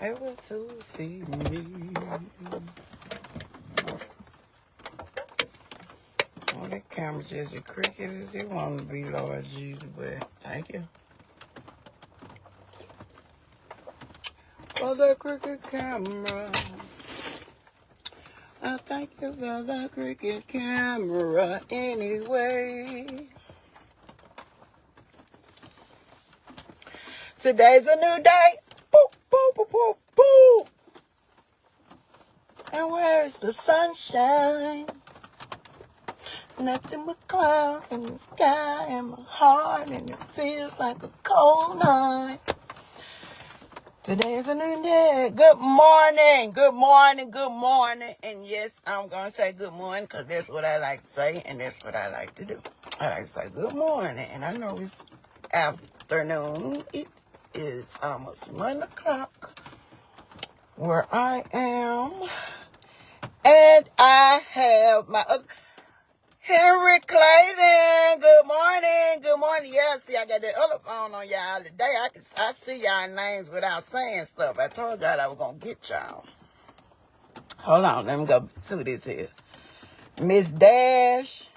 able to see me. Oh, that camera just as crooked as it want to be, Lord Jesus, but thank you for the crooked camera. I thank you for the crooked camera anyway. Today's a new day. Boop, boop, boop, boop, boop. And where's the sunshine? Nothing but clouds in the sky and my heart, and it feels like a cold night. Today's a new day. Good morning, good morning, good morning. And yes, I'm going to say good morning because that's what I like to say and that's what I like to do. I like to say good morning. And I know it's afternoon. It is almost 1 o'clock where I am. And I have my other... Henry Clayton, good morning, good morning. Yeah, see, I got that other phone on y'all today. I see y'all names without saying stuff. I told y'all I was going to get y'all. Hold on, let me go see what this is. Miss Dash,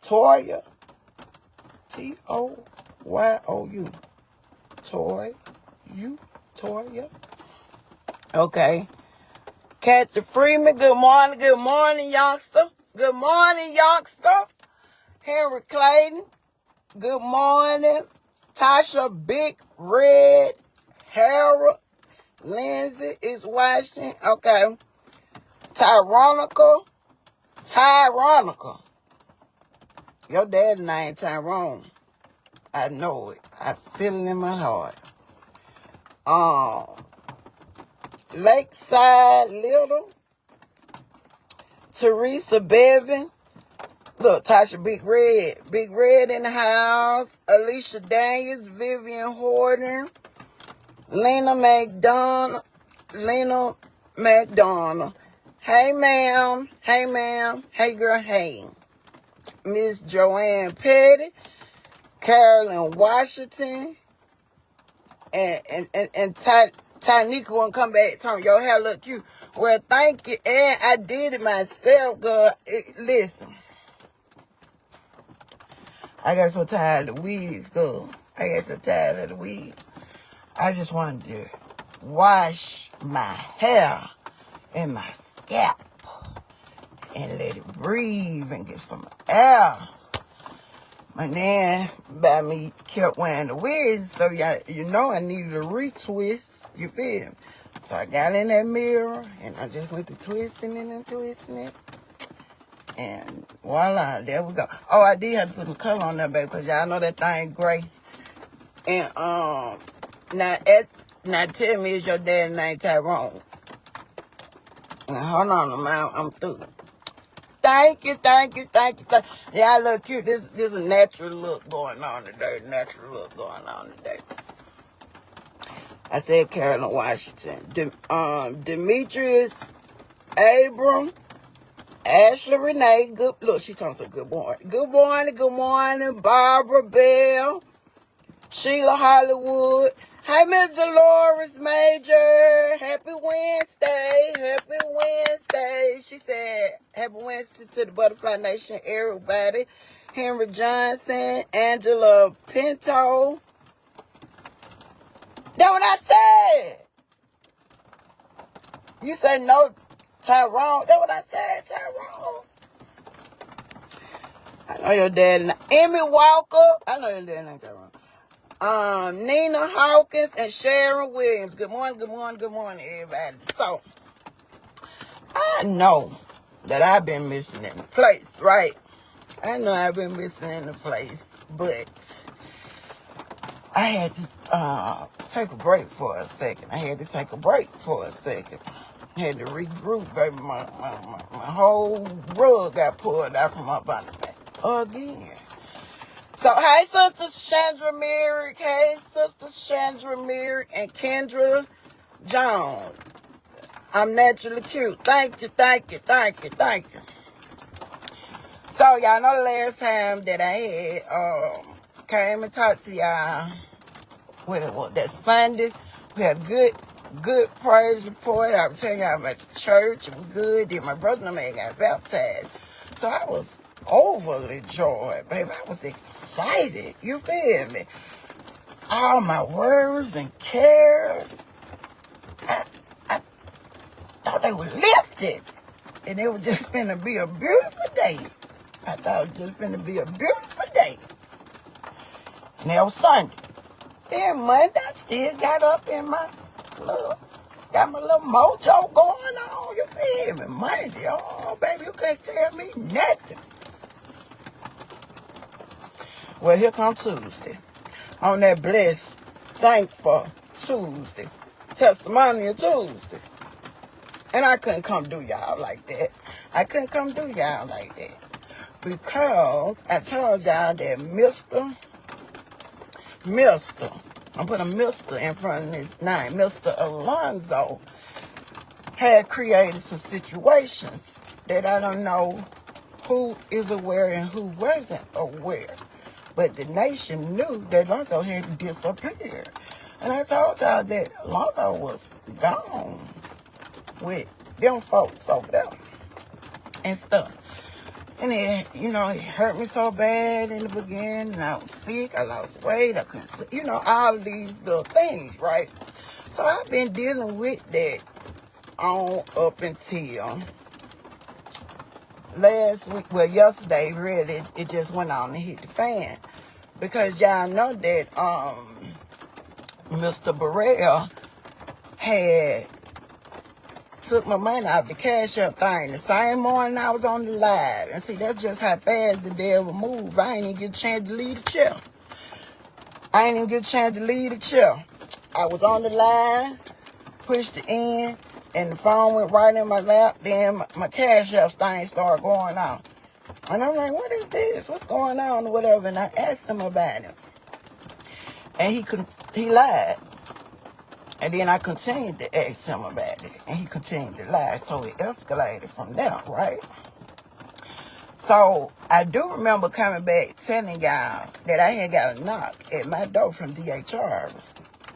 Toya, Toyou, Toya. Okay. Kathy Freeman, good morning, youngster. Good morning, youngster. Henry Clayton, good morning. Tasha Big Red Harold Lindsay is watching. Okay. Tyronica. Your dad's name Tyrone. I know it. I feel it in my heart. Lakeside Little. Teresa Bevan. Look, Tasha Big Red in the house. Alicia Daniels, Vivian Horton, Lena McDonald. Hey, ma'am. Hey, girl, hey. Miss Joanne Petty, Carolyn Washington, and Tanika won't come back telling your hair look cute. Well, thank you. And I did it myself, girl. Listen. I got so tired of the weeds, girl. I just wanted to wash my hair and my scalp and let it breathe and get some air. My nan by me kept wearing the wigs, so you know I needed a retwist. You feel me? So I got in that mirror and I just went to twisting it. And voila, there we go. Oh, I did have to put some color on that, baby, because y'all know that thing gray. And now tell me, is your dad's name Tyrone? Now, hold on, I'm through. Thank you. Y'all look cute. This is a natural look going on today. I said Carolyn Washington. Demetrius Abram. Ashley Renee, she talking so good morning. Good morning, Barbara Bell, Sheila Hollywood. Hey, Miss Dolores Major, happy Wednesday. She said, happy Wednesday to the Butterfly Nation, everybody. Henry Johnson, Angela Pinto. That's what I said. You said no. Tyrone, that's what I said, Tyrone. I know your dad. Emmy Walker, I know your dad named Tyrone. Nina Hawkins and Sharon Williams. Good morning, everybody. So, I know that I've been missing in the place, right? But I had to take a break for a second. Had to regroup, baby. My whole rug got pulled out from up under me again. So, hey, Sister Chandra Merrick. And Kendra Jones. I'm naturally cute. Thank you. So, y'all know the last time that I had came and talked to y'all that Sunday We had good praise report. I was telling you I'm at the church. It was good. Then my brother and I got baptized. So I was overly joyed, baby. I was excited. You feel me? All my worries and cares, I thought they were lifted. And it was just finna be a beautiful day. I thought it was just finna be a beautiful day. And that was Sunday. Then Monday, I still got up in my got my little mojo going on. You feel me? Monday, oh, baby, you couldn't tell me nothing. Well, here comes Tuesday. On that blessed, thankful Tuesday. Testimonial Tuesday. And I couldn't come do y'all like that. I couldn't come do y'all like that. Because I told y'all that Mr. I'm putting Mr. in front of his name. Mr. Alonzo had created some situations that I don't know who is aware and who wasn't aware. But the nation knew that Alonzo had disappeared. And I told y'all that Alonzo was gone with them folks over there and stuff. And it, it hurt me so bad in the beginning. I was sick. I lost weight. I couldn't sleep. All of these little things, right? So I've been dealing with that on up until last week. Well, yesterday, really, it just went on and hit the fan. Because y'all know that Mr. Burrell had took my money out the Cash App thing. The same morning I was on the live. And see, that's just how fast the devil move. I ain't even get a chance to leave the chair. I was on the line, pushed the end, and the phone went right in my lap. Then my Cash App thing started going on. And I'm like, what is this? What's going on or whatever? And I asked him about it. And he lied. And then I continued to ask him about it. And he continued to lie. So it escalated from there, right? So I do remember coming back telling y'all that I had got a knock at my door from DHR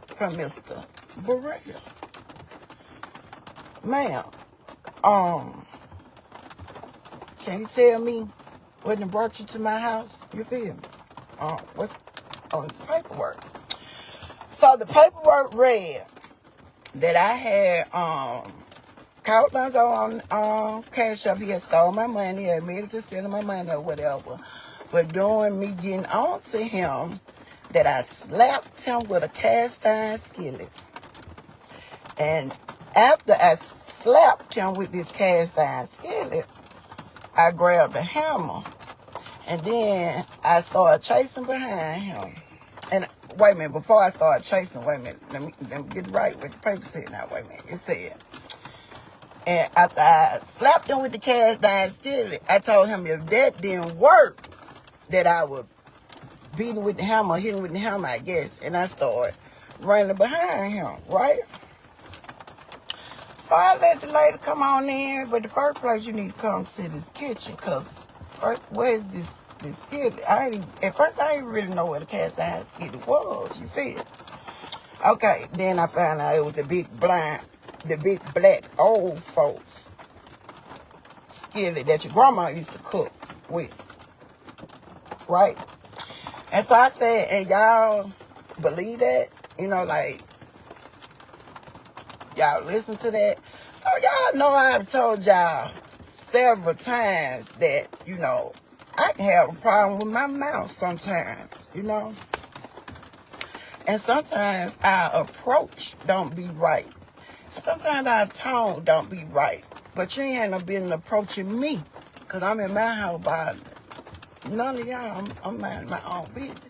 from Mr. Burrell. Ma'am, can you tell me what done brought you to my house? You feel me? What's on this paperwork? So the paperwork read that I had caught Lonzo on Cash App. He had stole my money, admitted to stealing my money or whatever. But during me getting on to him, that I slapped him with a cast iron skillet. And after I slapped him with this cast iron skillet, I grabbed a hammer. And then I started chasing behind him. And wait a minute, before I started chasing, wait a minute, let me get it right with the paper said now, wait a minute. It said, and after I slapped him with the cast iron skillet, I told him if that didn't work, that I would beat him with the hammer, hit him with the hammer, I guess. And I started running behind him, right? So I let the lady come on in, but the first place you need to come to this kitchen, because where's this skillet? At first I didn't really know what a cast iron skillet was, you feel? Okay, then I found out it was the big black old folks skillet that your grandma used to cook with, right? And so I said, and y'all believe that? Y'all listen to that? So y'all know I've told y'all several times that, I can have a problem with my mouth sometimes, And sometimes our approach don't be right. Sometimes our tone don't be right. But you ain't no business approaching me, because I'm in my house by none of y'all. I'm minding my own business,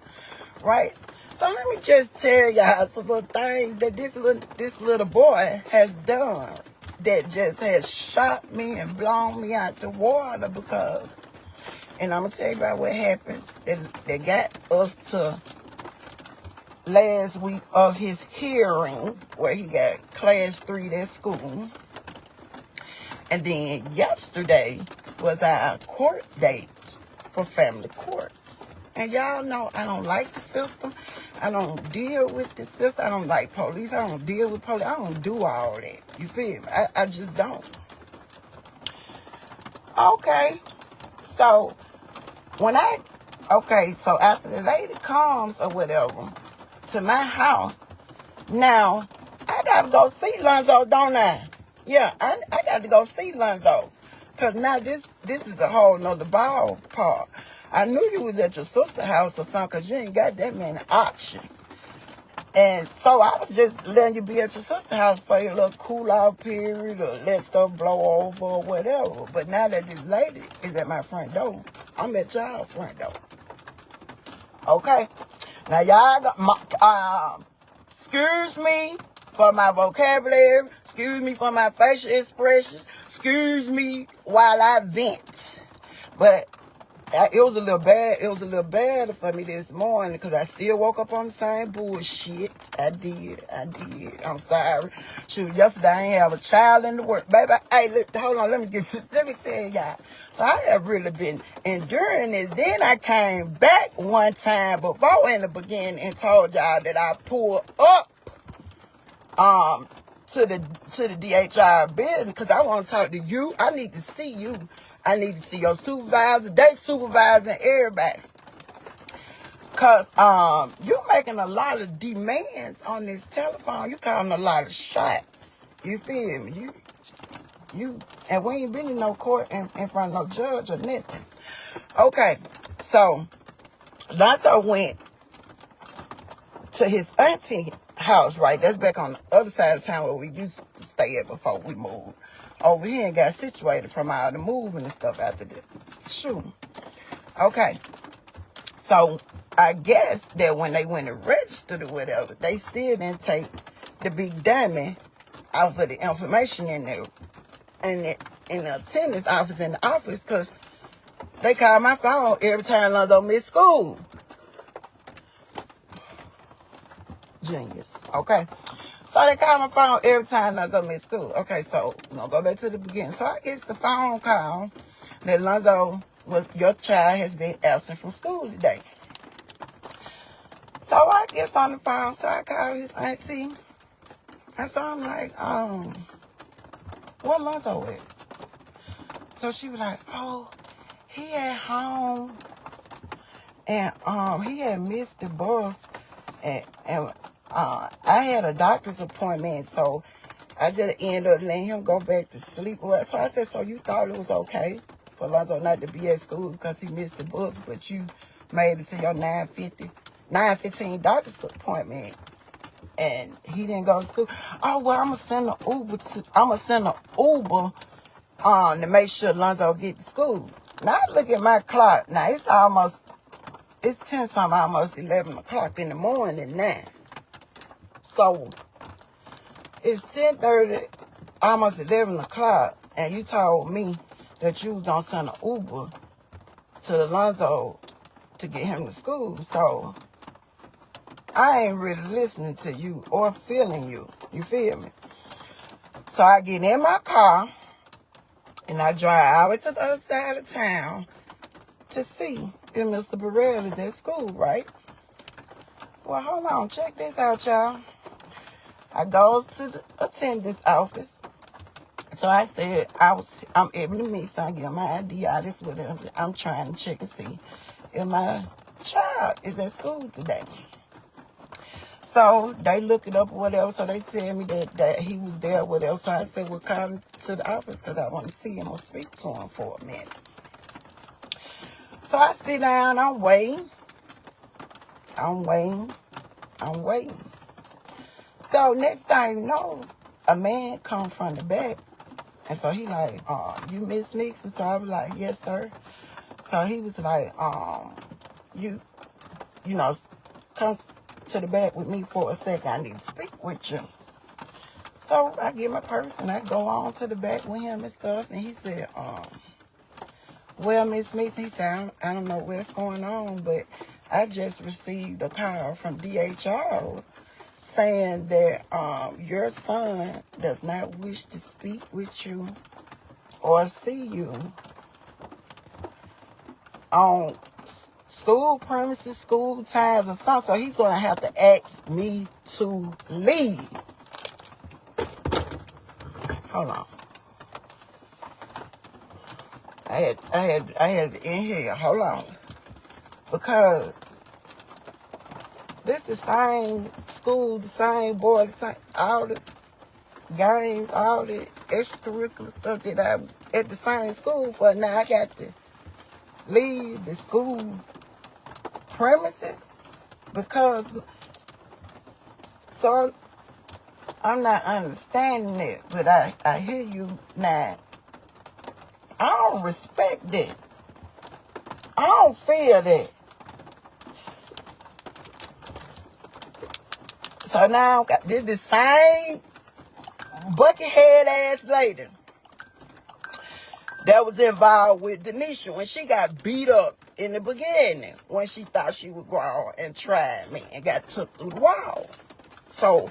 right? So let me just tell y'all some little things that this little boy has done that just has shot me and blown me out the water because, and I'm going to tell you about what happened that got us to last week of his hearing where he got class 3 at school. And then yesterday was our court date for family court. And y'all know I don't like the system. I don't deal with the system. I don't like police. I don't deal with police. I don't do all that. You feel me? I just don't. Okay. So, so after the lady comes or whatever to my house, now, I got to go see Lonzo, don't I? Yeah, I got to go see Lonzo. Because now this is a whole nother ball part. I knew you was at your sister's house or something because you ain't got that many options. And so I was just letting you be at your sister's house for your little cool-off period or let stuff blow over or whatever. But now that this lady is at my front door, I'm at y'all's front door. Okay? Now, y'all got excuse me for my vocabulary. Excuse me for my facial expressions. Excuse me while I vent. But it was a little bad. It was a little bad for me this morning because I still woke up on the same bullshit. I did. I'm sorry. Shoot, yesterday I ain't have a child in the work. Baby, hey, look, hold on. Let me tell y'all. So I have really been enduring this. Then I came back one time before in the beginning and told y'all that I pulled up to the DHR building because I want to talk to you. I need to see you. I need to see your supervisor, they supervisor, and everybody. Because you're making a lot of demands on this telephone. You calling a lot of shots. You feel me? And we ain't been in no court in front of no judge or nothing. Okay, so Lonzo went to his auntie house, right? That's back on the other side of town where we used to stay at before we moved over here and got situated from all the moving and stuff after the shooting. Okay. So I guess that when they went and registered or whatever, they still didn't take the big diamond out of the information in there in the attendance office in the office because they call my phone every time Lonzo miss school. Genius. Okay. So they call my phone every time Lonzo miss school. Okay, so we're going to go back to the beginning. So I guess the phone call that Lonzo your child has been absent from school today. So I guess on the phone, so I call his auntie. And so I'm like, where Lonzo at? So she was like, oh, he at home. And he had missed the bus. And I had a doctor's appointment, so I just ended up letting him go back to sleep. So I said, so you thought it was okay for Lonzo not to be at school because he missed the bus, but you made it to your 9:15 doctor's appointment, and he didn't go to school. Oh well, I'm gonna send an Uber to make sure Lonzo get to school. Now I look at my clock. Now it's 10 something, almost 11 o'clock in the morning now. So it's 10:30, almost 11 o'clock, and you told me that you was gonna send an Uber to Lonzo to get him to school. So I ain't really listening to you or feeling you. You feel me? So I get in my car and I drive out to the other side of town to see if Mr. Burrell is at school, right? Well, hold on. Check this out, y'all. I goes to the attendance office. So I said, I'm able to meet, so I get my ID out. This whatever. I'm trying to check and see if my child is at school today. So they look it up or whatever. So they tell me that he was there or whatever. So I said, well, call him to the office because I want to see him or speak to him for a minute. So I sit down. I'm waiting. So next thing you know, a man come from the back. And so he like, you Miss Nixon? So I was like, yes, sir. So he was like, you know, come to the back with me for a second. I need to speak with you. So I get my purse and I go on to the back with him and stuff. And he said, well, Miss Nixon, he said, I don't know what's going on, but I just received a call from DHR saying that your son does not wish to speak with you or see you on school premises, school times, or something. So he's going to have to ask me to leave. Hold on. I had to inhale. Hold on. Because this the same school, the same boy, the same, all the games, all the extracurricular stuff that I was at the same school for. Now I got to leave the school premises because, so I'm not understanding it, but I hear you now. I don't respect that. I don't feel that. So now this the same buckethead ass lady that was involved with Denisha when she got beat up in the beginning when she thought she would grow and tried me and got took through the wall. So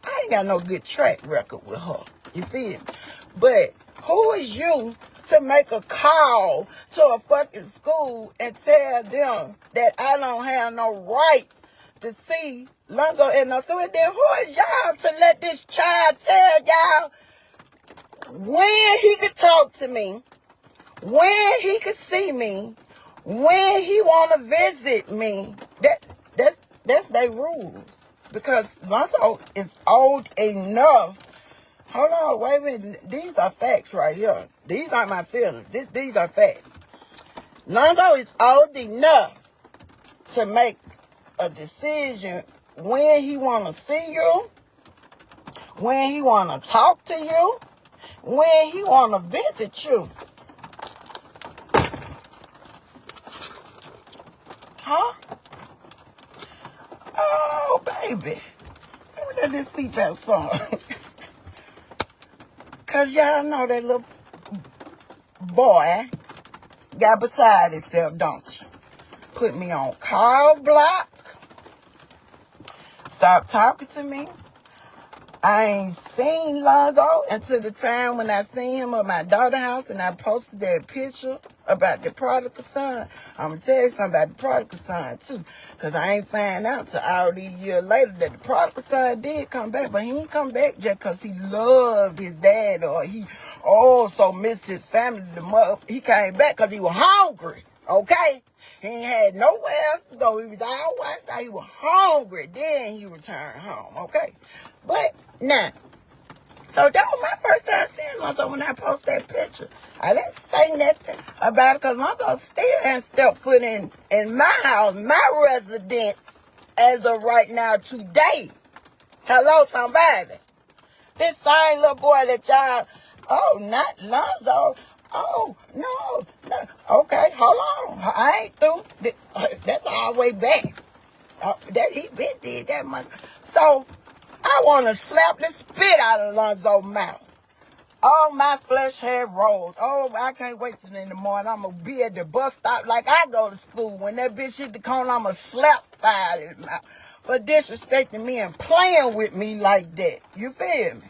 I ain't got no good track record with her. You feel me? But who is you to make a call to a fucking school and tell them that I don't have no right to see Lonzo in no school? And then who is y'all to let this child tell y'all when he could talk to me, when he could see me, when he want to visit me? That's their rules. Because Lonzo is old enough. Hold on, wait a minute. These are facts right here. These aren't my feelings. These are facts. Lonzo is old enough to make a decision when he want to see you, when he want to talk to you, when he want to visit you. Huh? Oh, baby. Let me let this seatbelt song. Because y'all know that little boy got beside himself, don't you? Put me on call block. Stop talking to me. I ain't seen Lonzo until the time when I seen him at my daughter's house and I posted that picture about the prodigal son. I'm going to tell you something about the prodigal son, too. Because I ain't find out till all these years later that the prodigal son did come back. But he ain't come back just because he loved his dad or he also missed his family. He came back because he was hungry, okay? He ain't had nowhere else to go. He was all washed out. He was hungry. Then he returned home, okay? But now, so that was my first time seeing Lonzo when I posted that picture. I didn't say nothing about it because Lonzo still hasn't stepped foot in my house, my residence, as of right now today. Hello, somebody. This same little boy that y'all, oh, not Lonzo. Oh, no. Okay, hold on. I ain't through. That's all the way back. He been did that much. So, I want to slap the spit out of Lonzo's mouth. Oh, my flesh had rolls. Oh, I can't wait till in the morning. I'm going to be at the bus stop like I go to school. When that bitch hit the corner, I'm going to slap fire in his mouth for disrespecting me and playing with me like that. You feel me?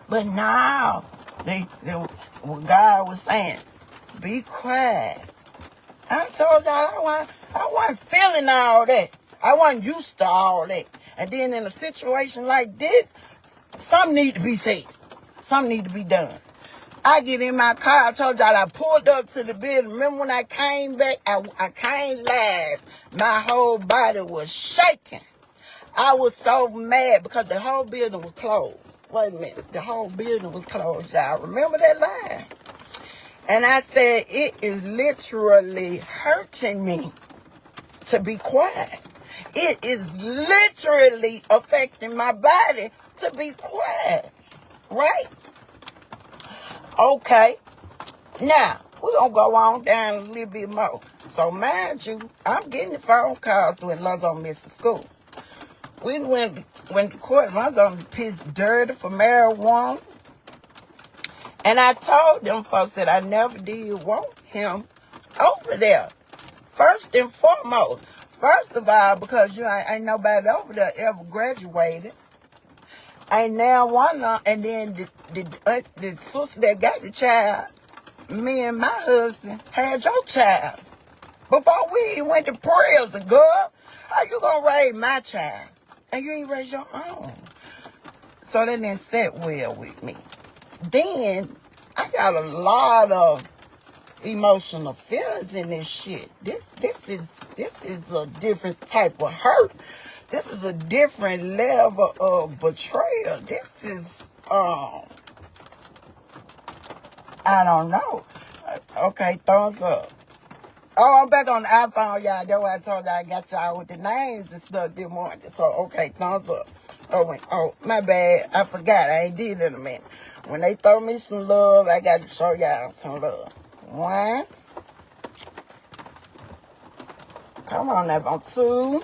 But now, what God was saying, be quiet. I told y'all I wasn't feeling all that. I wasn't used to all that. And then in a situation like this, something need to be said. Something need to be done. I get in my car. I told y'all I pulled up to the building. Remember when I came back? I came live. My whole body was shaking. I was so mad because the whole building was closed. Wait a minute. The whole building was closed, y'all. Remember that line? And I said, it is literally hurting me to be quiet. It is literally affecting my body to be quiet. Right? Okay. Now, we're going to go on down a little bit more. So, mind you, I'm getting the phone calls when Lonzo missed school. We went to court. Lonzo pissed dirty for marijuana. And I told them folks that I never did want him over there. First and foremost. First of all, because you ain't nobody over there ever graduated. Ain't now one of, and then the sister that got the child, me and my husband had your child Before we even went to prison, girl. How you gonna raise my child? And you ain't raise your own. So that didn't sit well with me. Then, I got a lot of emotional feelings in this shit. This is a different type of hurt. This is a different level of betrayal. This is, I don't know. Okay, thumbs up. Oh, I'm back on the iPhone, y'all. That's why I told y'all I got y'all with the names and stuff this morning. So, okay, thumbs up. Oh, my bad. I forgot. I ain't did it in a minute. When they throw me some love, I got to show y'all some love. One. Come on now, on two.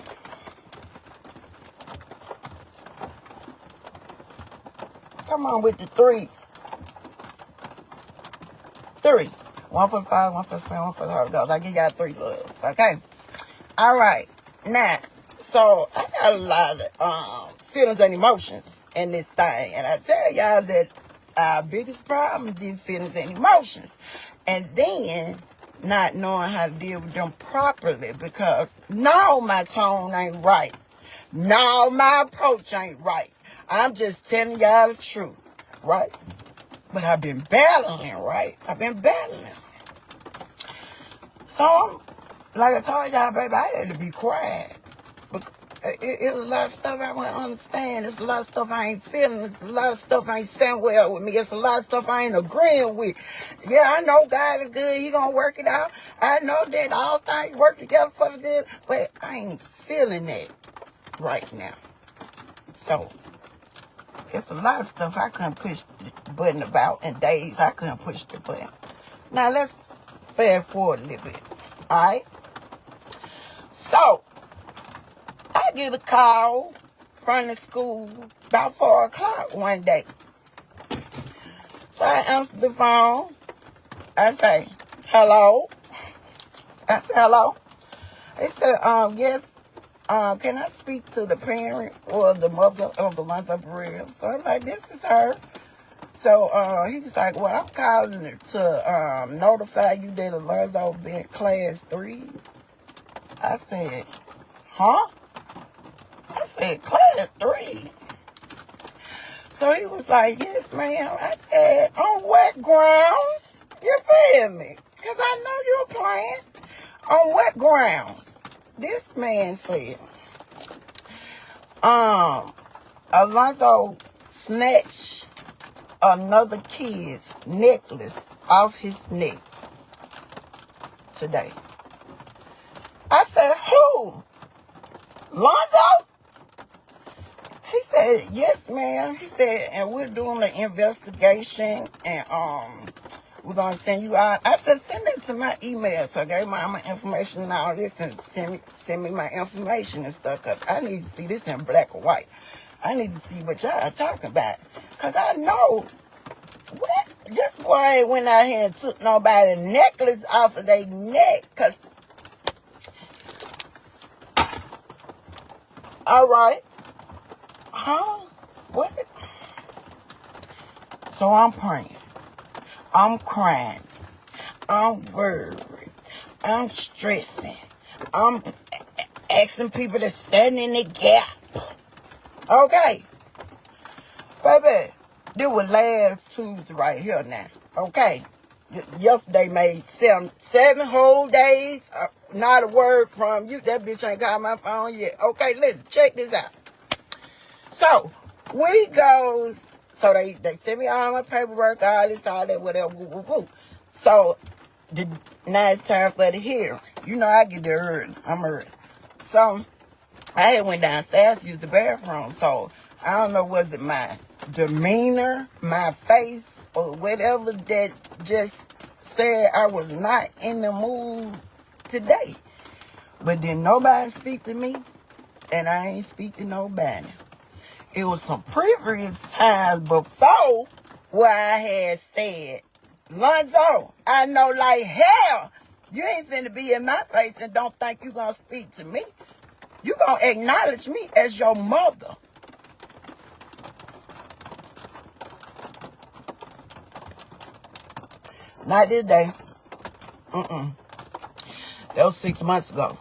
Come on with the three. Three. One for the Father, one for the Son, one for the Holy Ghost. I give y'all three loves, okay? All right. Now, so I got a lot of feelings and emotions in this thing. And I tell y'all that our biggest problem is these feelings and emotions. And then not knowing how to deal with them properly because no, my tone ain't right. No, my approach ain't right. I'm just telling y'all the truth, right? But I've been battling, right? I've been battling. So, like I told y'all, baby, I had to be quiet. It's a lot of stuff I wouldn't understand. It's a lot of stuff I ain't feeling. It's a lot of stuff I ain't sitting well with me. It's a lot of stuff I ain't agreeing with. Yeah, I know God is good. He gonna work it out. I know that all things work together for the good. But I ain't feeling that right now. So, it's a lot of stuff I couldn't push the button about, and days I couldn't push the button. Now, let's fast forward a little bit. All right? So, I get a call from the school about 4 o'clock one day. So, I answer the phone. I say, hello? I said, hello? They said, yes. Can I speak to the parent or the mother of the Lonzo Burrell? So I'm like, this is her. So he was like, well, I'm calling to notify you that Alonzo been class 3. I said, huh? I said, class 3? So he was like, yes, ma'am. I said, on what grounds? You feel me? Because I know you're playing. On what grounds? This man said, Alonzo snatched another kid's necklace off his neck today. I said, who? Lonzo? He said, yes, ma'am. He said, and we're doing an investigation, and we're going to send you out. I said, send it to my email. So I gave my information and all this, and send me my information and stuff, because I need to see this in black or white. I need to see what y'all are talking about. Because I know, what? This boy ain't went out here and took nobody's necklace off of their neck. Because, all right. Huh? What? So I'm praying. I'm crying. I'm worried. I'm stressing. I'm asking people to stand in the gap. Okay. Baby, this was last Tuesday right here now. Okay. Yesterday made seven whole days. Not a word from you. That bitch ain't called my phone yet. Okay, listen, check this out. So, week goes, so they send me all my paperwork, all this, all that, whatever, woo, woo, woo. So, now it's time for the hearing. You know I get there early. I'm early. So, I had went downstairs to use the bathroom. So, I don't know, was it my demeanor, my face, or whatever that just said I was not in the mood today. But then nobody speak to me, and I ain't speak to nobody. It was some previous times before where I had said, Lonzo, I know like hell you ain't finna be in my face and don't think you gonna speak to me. You gonna acknowledge me as your mother. Not this day. That was 6 months ago.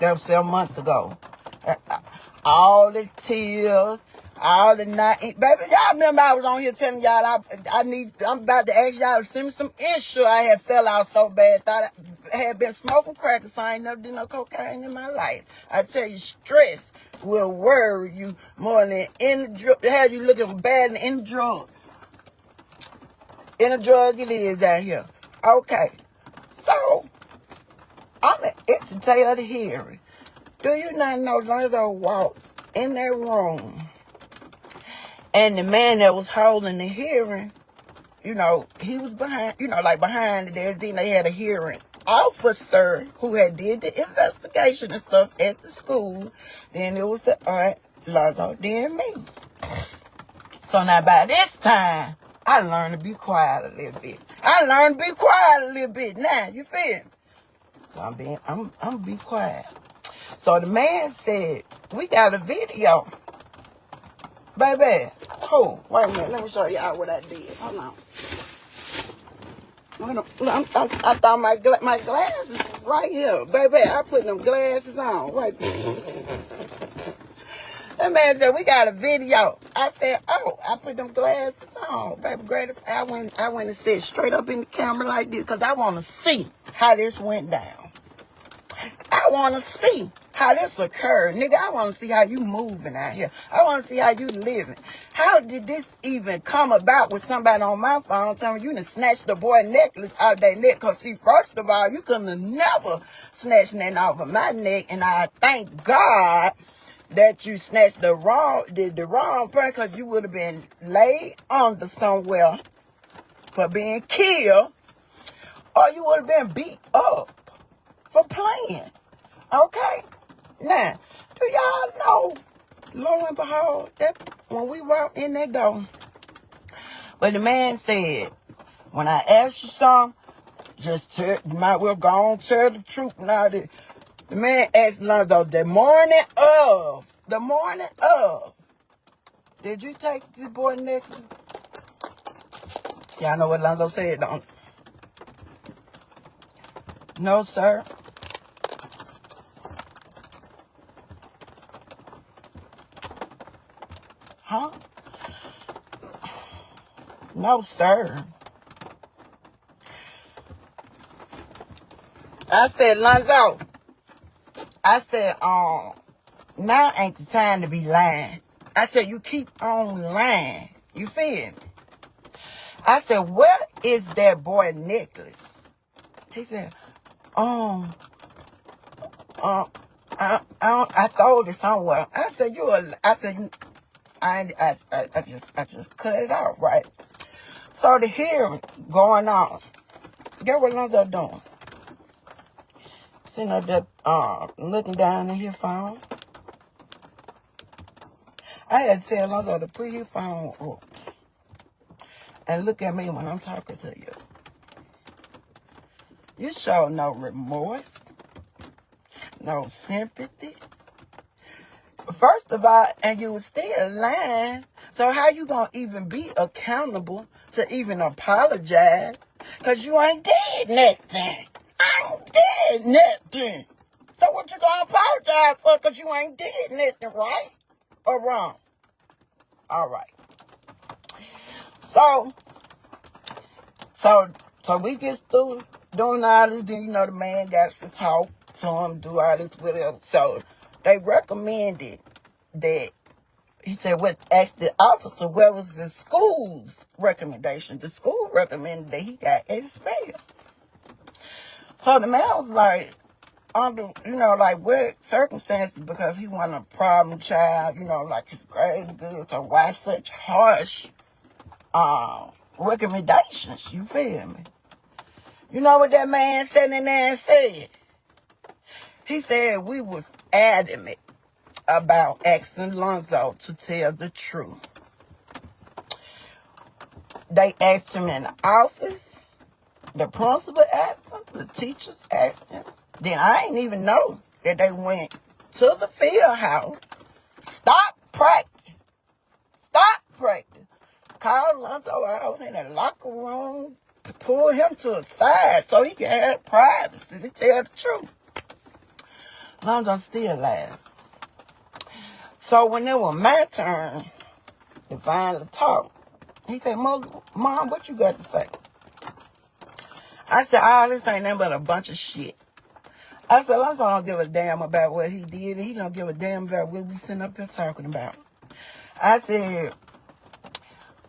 That was 7 months ago. All the tears, all the night. Baby, y'all remember I was on here telling y'all I'm about to ask y'all to send me some insurance. I had fell out so bad. Thought I had been smoking crackers. So I ain't never did no cocaine in my life. I tell you, stress will worry you more than any drug. Have you looking bad than any drug. Any drug it is out here. Okay. So, it's the day of the hearing. Do you not know Lonzo walked in that room and the man that was holding the hearing, he was behind the desk. Then they had a hearing officer who had did the investigation and stuff at the school. Then it was the aunt, Lonzo, then me. So now by this time, I learned to be quiet a little bit. Now, you feel me? So I'm be quiet. So the man said, we got a video. Baby, wait a minute. Let me show y'all what I did. Hold on. I thought my glasses was right here. Baby, I put them glasses on. Wait. That man said, we got a video. I said, I put them glasses on. Baby, great. I went and sit straight up in the camera like this because I want to see how this went down. I want to see how this occurred. Nigga, I want to see how you moving out here. I want to see how you living. How did this even come about with somebody on my phone telling me you done snatched the boy necklace out of their neck? Because, see, first of all, you couldn't have never snatched that off of my neck. And I thank God that you snatched the wrong person, because you would have been laid under somewhere for being killed, or you would have been beat up for playing. Okay? Now, do y'all know, lo and behold, that when we walked in that door, but the man said, when I asked you something, you might well go on tell the truth. Now, the man asked Lonzo, the morning of, did you take the boy necklace? Y'all know what Lonzo said, don't you? No, sir. Huh? No, sir. I said, Lonzo, now ain't the time to be lying. I said, you keep on lying. You feel me? I said, where is that boy necklace? He said, I throw it somewhere. I said, I just cut it out, right? So the hearing going on. Get what Lonzo doing? Sitting up there, looking down at his phone. I had to tell Lonzo to put his phone up and look at me when I'm talking to you. You show no remorse, no sympathy. First of all, and you was still lying. So how you gonna even be accountable to even apologize? Because you ain't did nothing. I ain't did nothing. So what you gonna apologize for? Because you ain't did nothing, right? Or wrong? All right. So we get through doing all this. Then, the man got to talk to him, do all this, whatever. So they recommended that, he said, asked the officer, where was the school's recommendation? The school recommended that he got expelled. So the man was like, under, what circumstances, because he wasn't a problem child, like his grade good. So why such harsh recommendations? You feel me? You know what that man said in there and said? He said we was adamant about asking Lonzo to tell the truth. They asked him in the office. The principal asked him. The teachers asked him. Then I didn't even know that they went to the field house. Stop practice. Called Lonzo out in the locker room. pull him to the side so he can have privacy to tell the truth. Lonzo still laughed. So when it was my turn to finally talk, he said, Mom, what you got to say? I said, this ain't nothing but a bunch of shit. I said, Lonzo don't give a damn about what he did, and he don't give a damn about what we sitting up here talking about. I said,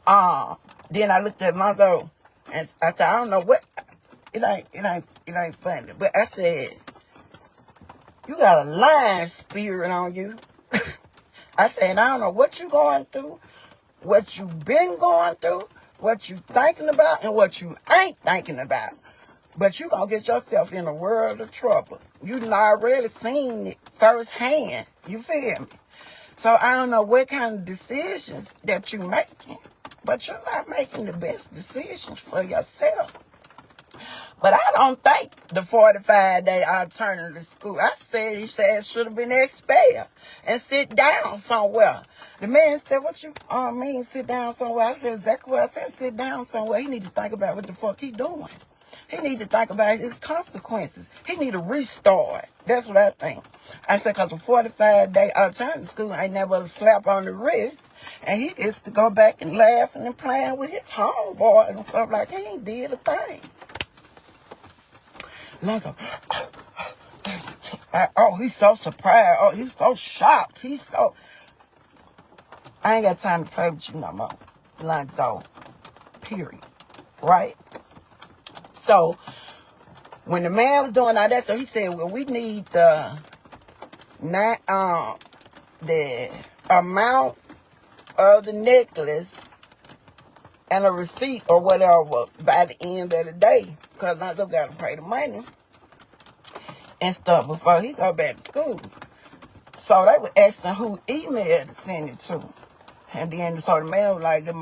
then I looked at Lonzo, and I said, I don't know what, it ain't funny. But I said, you got a lying spirit on you. I said, I don't know what you going through, what you been going through, what you thinking about, and what you ain't thinking about. But you gonna get yourself in a world of trouble. You done already seen it firsthand. You feel me? So I don't know what kind of decisions that you making, but you're not making the best decisions for yourself. But I don't think the 45-day alternative school, I said he should have been expelled and sit down somewhere. The man said, what you mean sit down somewhere? I said exactly what I said, sit down somewhere. He need to think about what the fuck he doing. He need to think about his consequences. He need to restart. That's what I think. I said, because the 45-day alternative school ain't never a slap on the wrist. And he gets to go back and laughing and playing with his homeboys and stuff like that. He ain't did a thing. Lonzo, he's so surprised. Oh, he's so shocked. I ain't got time to play with you no more. Lonzo, period. Right? So, when the man was doing all that, so he said, well, we need the amount of the necklace and a receipt or whatever by the end of the day. Because Lonzo got to pay the money and stuff before he go back to school. So they were asking who emailed to send it to. And then so the man was like, the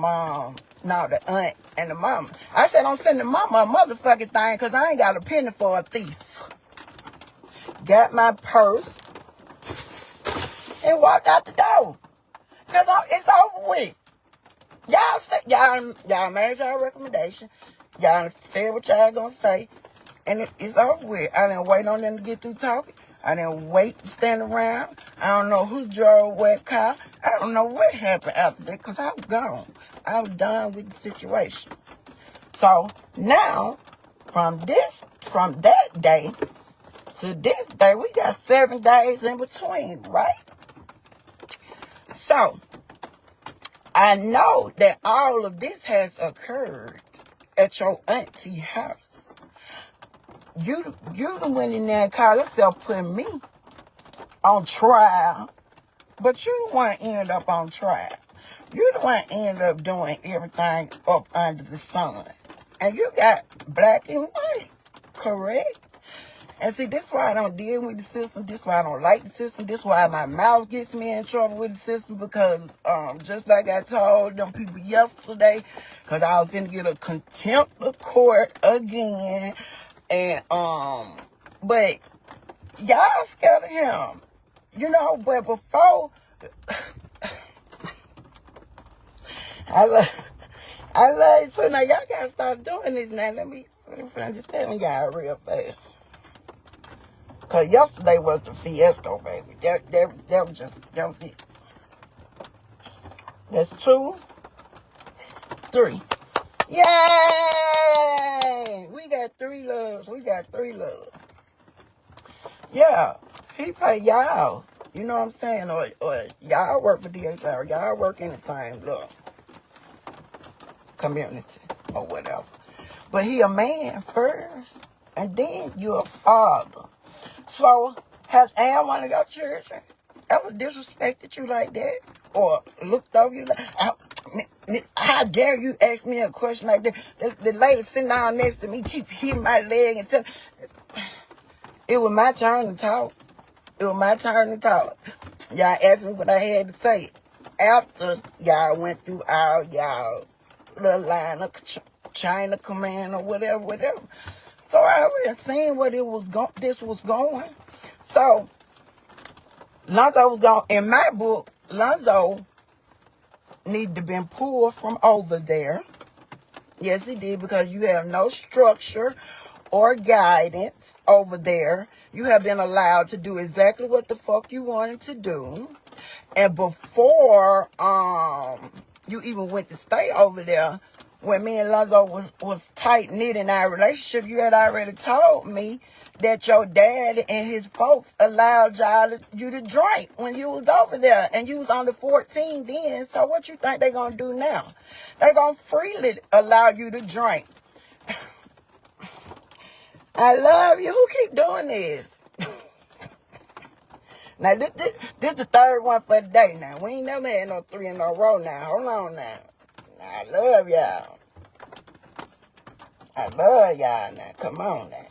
aunt and the mama. I said, don't send the mama a motherfucking thing because I ain't got a penny for a thief. Got my purse and walked out the door. Because it's over with. Y'all made y'all recommendation. Y'all said what y'all gonna say. And it's over with. I didn't wait on them to get through talking. I didn't wait to stand around. I don't know who drove what car. I don't know what happened after that because I was gone. I was done with the situation. So now, from that day to this day, we got 7 days in between, right? So, I know that all of this has occurred at your auntie house. You done went in there and called yourself putting me on trial, but you the one end up on trial. You the one end up doing everything up under the sun. And you got black and white, correct? And see, this is why I don't deal with the system. This is why I don't like the system. This is why my mouth gets me in trouble with the system. Because just like I told them people yesterday, because I was finna get a contempt of court again. And, but y'all scared of him. You know, but before, I love you too. Now, y'all gotta stop doing this now. Let me just tell y'all real fast. Because yesterday was the fiasco, baby. That was it. That's 2, 3. Yay! We got 3 loves. Yeah, he pay y'all. You know what I'm saying? Or y'all work for DHR. Y'all work in the same community or whatever. But he a man first, and then you a father. So, has Ann, one of your children, ever disrespected you like that? Or looked over you like, how dare you ask me a question like that? The lady sitting down next to me keep hitting my leg and tell. It was my turn to talk. Y'all asked me what I had to say. After y'all went through all y'all little line of chain of command or whatever. So I already seen what this was going. So Lonzo was going. In my book, Lonzo needed to been pulled from over there Yes, he did, because you have no structure or guidance over there. You have been allowed to do exactly what the fuck you wanted to do. And before you even went to stay over there, when me and Lonzo was tight-knit in our relationship, you had already told me that your dad and his folks allowed you to drink when you was over there. And you was under 14 then. So what you think they gonna do now? They gonna freely allow you to drink. I love you. Who keep doing this? Now, this the third one for the day now. We ain't never had no 3 in a row now. Hold on now. I love y'all. I love y'all now. Come on now.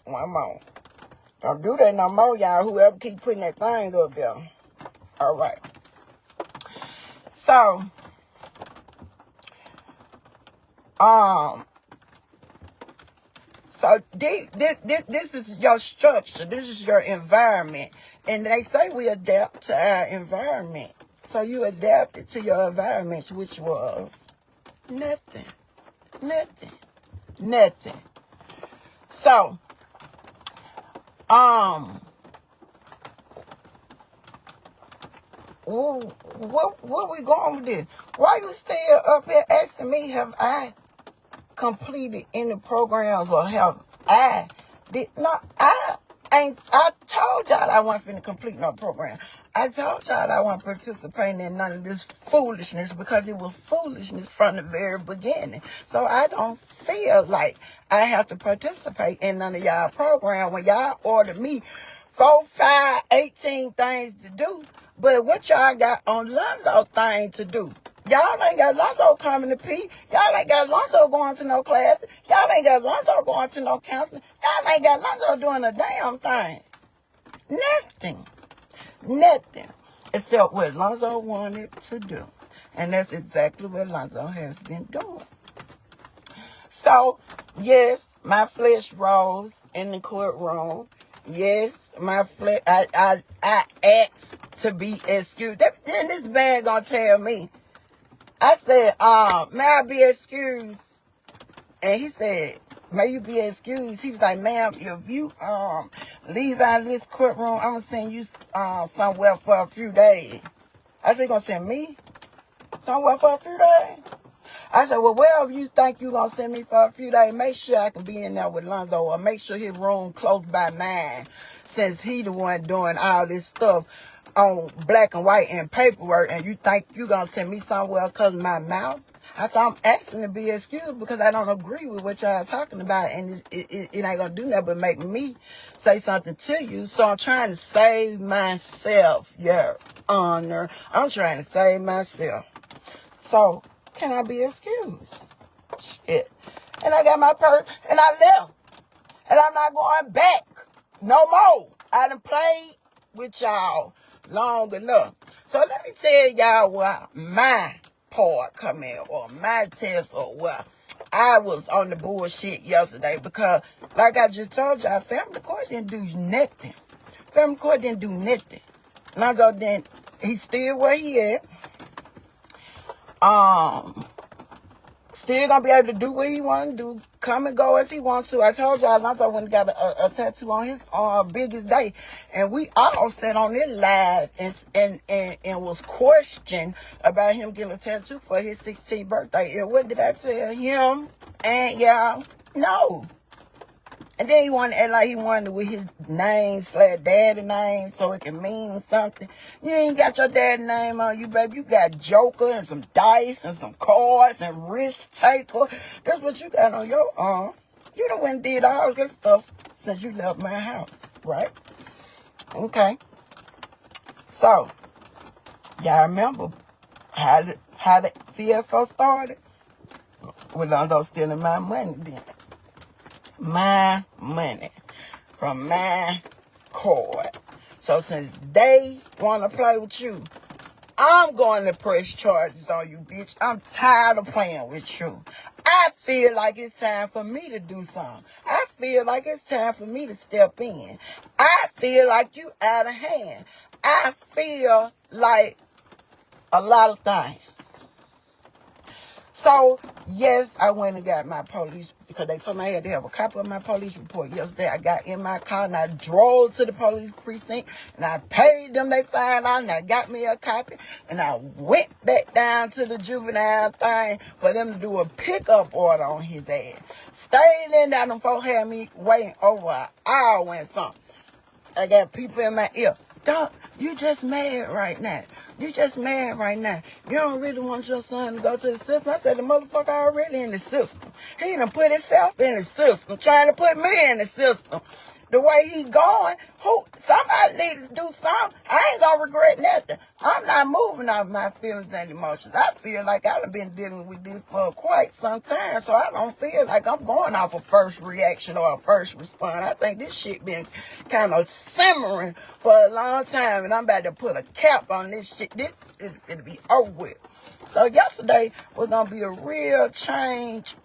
One more. Don't do that no more, y'all. Whoever keep putting that thing up there. All right. So, this is your structure. This is your environment. And they say we adapt to our environment. So you adapted to your environment, which was nothing. Nothing. Nothing. So, what we going with this? Why you still up here asking me, have I completed any programs, or have I I told y'all I wasn't finna complete no program. I told y'all I wasn't participating in none of this foolishness, because it was foolishness from the very beginning. So I don't feel like I have to participate in none of y'all program when y'all ordered me 4, 5, 18 things to do. But what y'all got on Lonzo thing to do? Y'all ain't got Lonzo coming to pee. Y'all ain't got Lonzo going to no class. Y'all ain't got Lonzo going to no counseling. Y'all ain't got Lonzo doing a damn thing. Nothing. Nothing. Except what Lonzo wanted to do. And that's exactly what Lonzo has been doing. So, yes, my flesh rose in the courtroom. Yes, my flesh, I asked to be excused. Then this man gonna tell me. I said, may I be excused? And he said, may you be excused? He was like, ma'am, if you leave out of this courtroom, I'm gonna send you somewhere for a few days. I said, you gonna send me somewhere for a few days? I said, well, wherever you think you gonna send me for a few days, make sure I can be in there with Lonzo, or make sure his room close by mine, since he the one doing all this stuff on black and white and paperwork, and you think you gonna send me somewhere because of my mouth? I said, I'm asking to be excused because I don't agree with what y'all talking about, and it ain't gonna do nothing but make me say something to you. So I'm trying to save myself, Your Honor. I'm trying to save myself. So, can I be excused? Shit. And I got my purse, and I left. And I'm not going back no more. I done played with y'all long enough. So let me tell y'all where my part come in, or my test, or where I was on the bullshit yesterday. Because, like I just told y'all, family court didn't do nothing. Family court didn't do nothing. Lonzo didn't. He's still where he at. Still gonna be able to do what he want to do, come and go as he wants to. I told y'all Lonzo went and got a tattoo on his biggest day, and we all sat on it live and was questioned about him getting a tattoo for his 16th birthday. And what did I tell him and y'all? No. And then he wanted to act like he wanted with his name / daddy name so it can mean something. You ain't got your daddy name on you, baby. You got Joker and some dice and some cards and risk taker. That's what you got on your arm. You done went and did all this stuff since you left my house, right? Okay. So, y'all remember how the fiasco started? With Lonzo stealing my money then. My money from my card. So since they want to play with you, I'm going to press charges on you, bitch. I'm tired of playing with you. I feel like it's time for me to do something. I feel like it's time for me to step in. I feel like you out of hand. I feel like a lot of things. So, yes, I went and got my police, because they told me I had to have a copy of my police report. Yesterday, I got in my car and I drove to the police precinct and I paid them they $5 and I got me a copy. And I went back down to the juvenile thing for them to do a pickup order on his ass. Stayed in there, them folks had me waiting over an hour and something. I got people in my ear. Don't, you just mad right now. You just mad right now. You don't really want your son to go to the system. I said, the motherfucker already in the system. He done put himself in the system, trying to put me in the system. The way he going, somebody needs to do something. I ain't gonna regret nothing. I'm not moving off my feelings and emotions. I feel like I've been dealing with this for quite some time, so I don't feel like I'm going off a first reaction or a first response. I think this shit been kind of simmering for a long time, and I'm about to put a cap on this shit. This is gonna be over with. So yesterday was gonna be a real change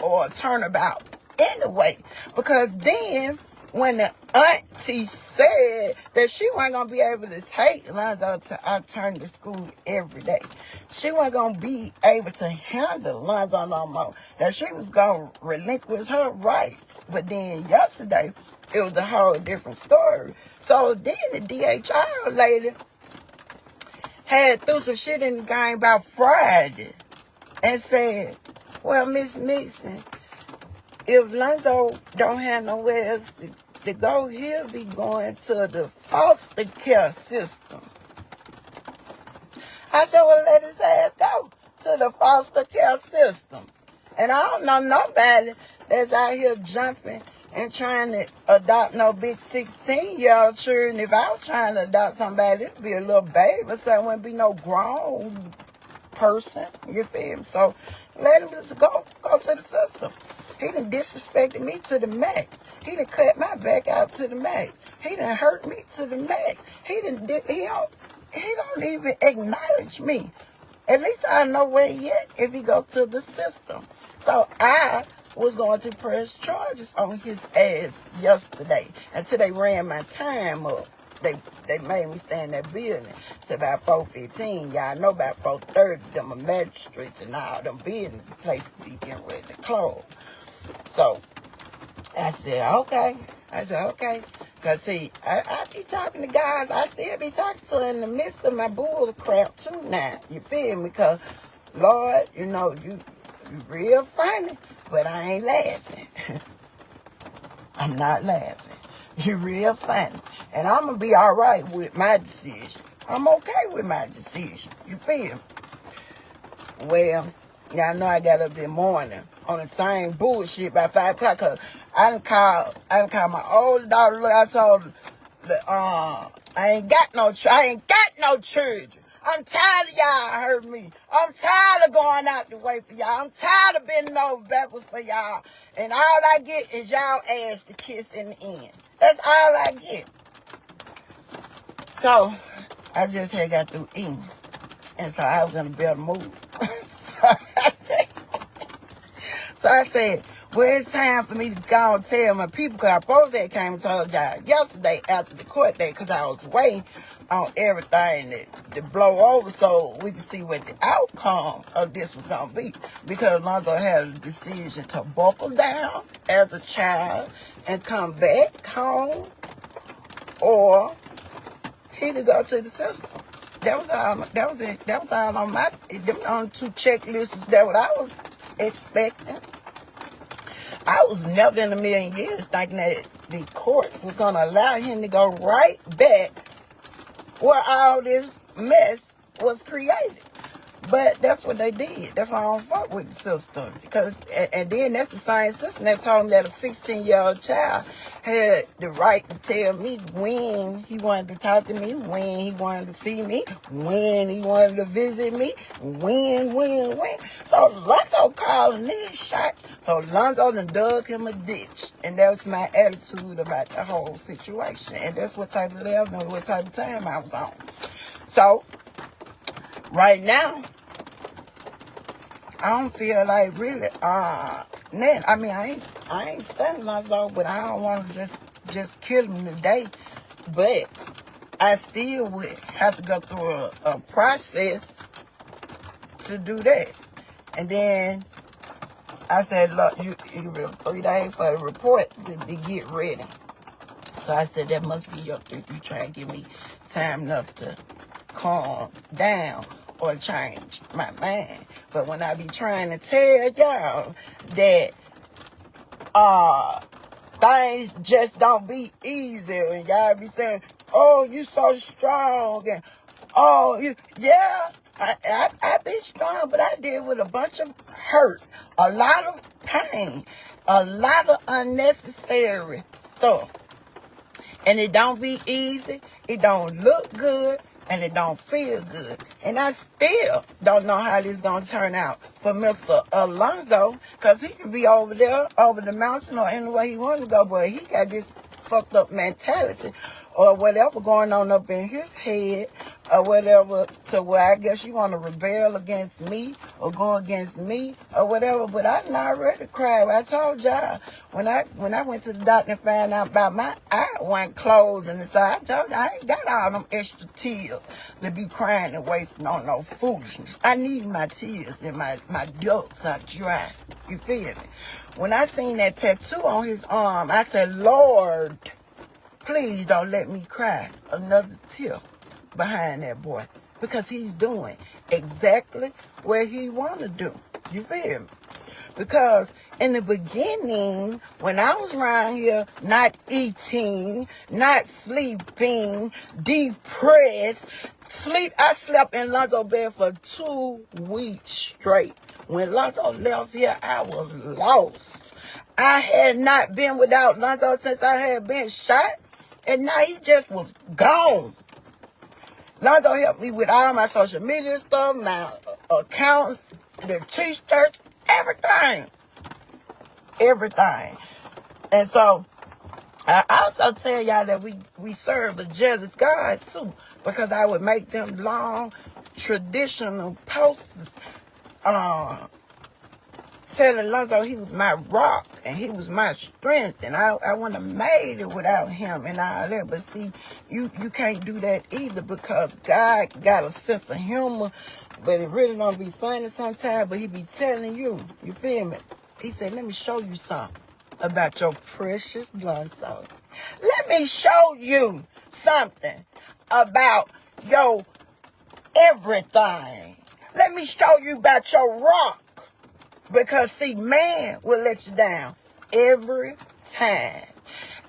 or a turnabout anyway, because then when the auntie said that she wasn't going to be able to take Lonzo to alternative school every day, she wasn't going to be able to handle Lonzo no more, that she was going to relinquish her rights. But then yesterday, it was a whole different story. So then the DHR lady had threw some shit in the game about Friday and said, well, Miss Mixon, if Lonzo don't have nowhere else to go, he'll be going to the foster care system. I said, well, let his ass go to the foster care system. And I don't know nobody that's out here jumping and trying to adopt no big 16-year-old children. If I was trying to adopt somebody, it'd be a little baby, so it wouldn't be no grown person. You feel me? So let him just go to the system. He done disrespected me to the max. He done cut my back out to the max. He done hurt me to the max. He don't even acknowledge me. At least I know where he at if he go to the system. So I was going to press charges on his ass yesterday until they ran my time up. They made me stay in that building till about 4:15. Y'all know about 4:30, them magistrates and all them business places be getting ready to close. So I said, okay. Because, see, I be talking to God. I still be talking to in the midst of my bull crap, too, now. You feel me? Because, Lord, you know, you real funny, but I ain't laughing. I'm not laughing. You real funny. And I'm going to be all right with my decision. I'm okay with my decision. You feel me? Well, y'all know I got up this morning on the same bullshit by 5 o'clock, because I done called my old daughter. Look, I told her that, I ain't got no children. I'm tired of y'all hurting me. I'm tired of going out the way for y'all. I'm tired of bending over backwards for y'all. And all I get is y'all ass to kiss in the end. That's all I get. So, I just had got through eating. And so I was in a better mood. So I said, well, it's time for me to go and tell my people, because I supposed to came and told y'all yesterday after the court date, because I was waiting on everything to blow over so we could see what the outcome of this was going to be. Because Lonzo had a decision to buckle down as a child and come back home, or he could go to the system. That was all on my, them on 2 checklists. That what I was expecting. I was never in a million years thinking that the courts was going to allow him to go right back where all this mess was created. But that's what they did. That's why I don't fuck with the system. Because, and then that's the same system that told me that a 16-year-old child had the right to tell me when he wanted to talk to me, when he wanted to see me, when he wanted to visit me, when. So Lonzo calling this shot. So Lonzo done dug him a ditch. And that was my attitude about the whole situation. And that's what type of level and what type of time I was on. So, right now, I don't feel like really, I ain't stunning Lonzo, but I don't want to just kill him today. But I still would have to go through a process to do that. And then I said, look, you 3 days for the report to get ready. So I said, that must be you trying to give me time enough to calm down or change my mind. But when I be trying to tell y'all that things just don't be easy, and y'all be saying, oh, you so strong, and oh, yeah, I be strong, but I deal with a bunch of hurt, a lot of pain, a lot of unnecessary stuff. And it don't be easy, it don't look good, and it don't feel good. And I still don't know how this gonna turn out for Mr. Alonzo, because he could be over there, over the mountain, or anywhere he want to go, but he got this fucked up mentality or whatever going on up in his head or whatever, to where I guess you want to rebel against me or go against me or whatever. But I not ready to cry. I told y'all when I went to the doctor and found out about my eye wasn't closed and stuff, I told y'all I ain't got all them extra tears to be crying and wasting on no foolishness. I need my tears and my ducts are dry. You feel me? When I seen that tattoo on his arm, I said, Lord, please don't let me cry another tear behind that boy, because he's doing exactly what he want to do. You feel me? Because in the beginning, when I was around here not eating, not sleeping, depressed, I slept in Lonzo's bed for 2 weeks straight. When Lonzo left here, I was lost. I had not been without Lonzo since I had been shot, and now he just was gone. Lonzo helped me with all my social media stuff, my accounts, the t-shirts, everything. Everything. And so, I also tell y'all that we serve a jealous God too, because I would make them long, traditional posts, telling Lonzo he was my rock and he was my strength, and I wouldn't have made it without him and all that. But see, you can't do that either, because God got a sense of humor, but it really don't be funny sometimes, but he be telling you feel me? He said, let me show you something about your precious Lonzo. Let me show you something about your everything. Let me show you about your rock. Because, see, man will let you down every time.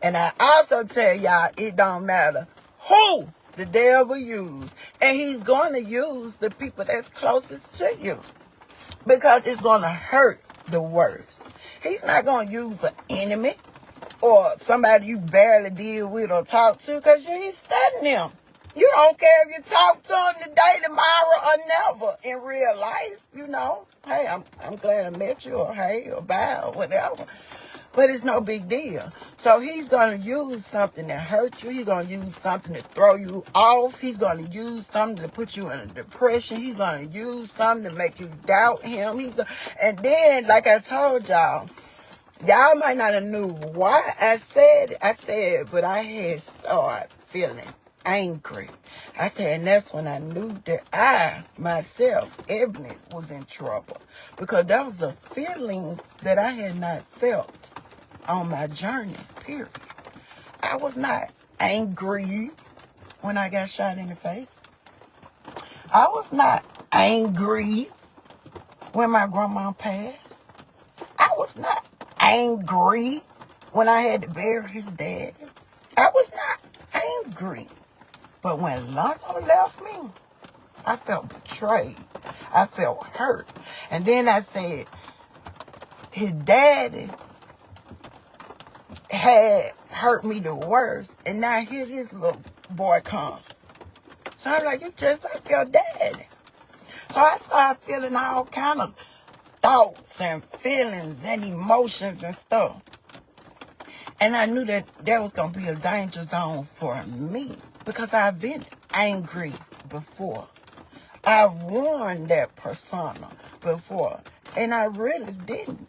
And I also tell y'all, it don't matter who the devil use. And he's going to use the people that's closest to you, because it's going to hurt the worst. He's not going to use an enemy or somebody you barely deal with or talk to, because you ain't studying them. You don't care if you talk to them today, tomorrow, or never in real life, you know. Hey, I'm glad I met you, or hey, or bye, or whatever. But it's no big deal. So he's going to use something to hurt you. He's going to use something to throw you off. He's going to use something to put you in a depression. He's going to use something to make you doubt him. And then, like I told y'all might not have knew why I said it, but I had started feeling angry. I said, and that's when I knew that I, myself, Ebony, was in trouble. Because that was a feeling that I had not felt on my journey, period. I was not angry when I got shot in the face. I was not angry when my grandma passed. I was not angry when I had to bury his dad. I was not angry. But when Lonzo left me, I felt betrayed. I felt hurt. And then I said, his daddy had hurt me the worst, and now here this little boy comes. So I'm like, you just like your daddy. So I started feeling all kind of thoughts and feelings and emotions and stuff. And I knew that there was going to be a danger zone for me, because I've been angry before. I've worn that persona before. And I really didn't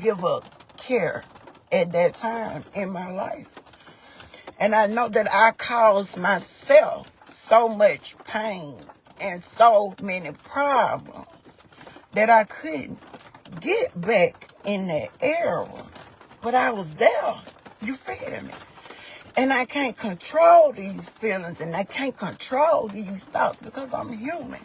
give a care at that time in my life. And I know that I caused myself so much pain and so many problems that I couldn't get back in that era. But I was there. You feel me? And I can't control these feelings and I can't control these thoughts because I'm human.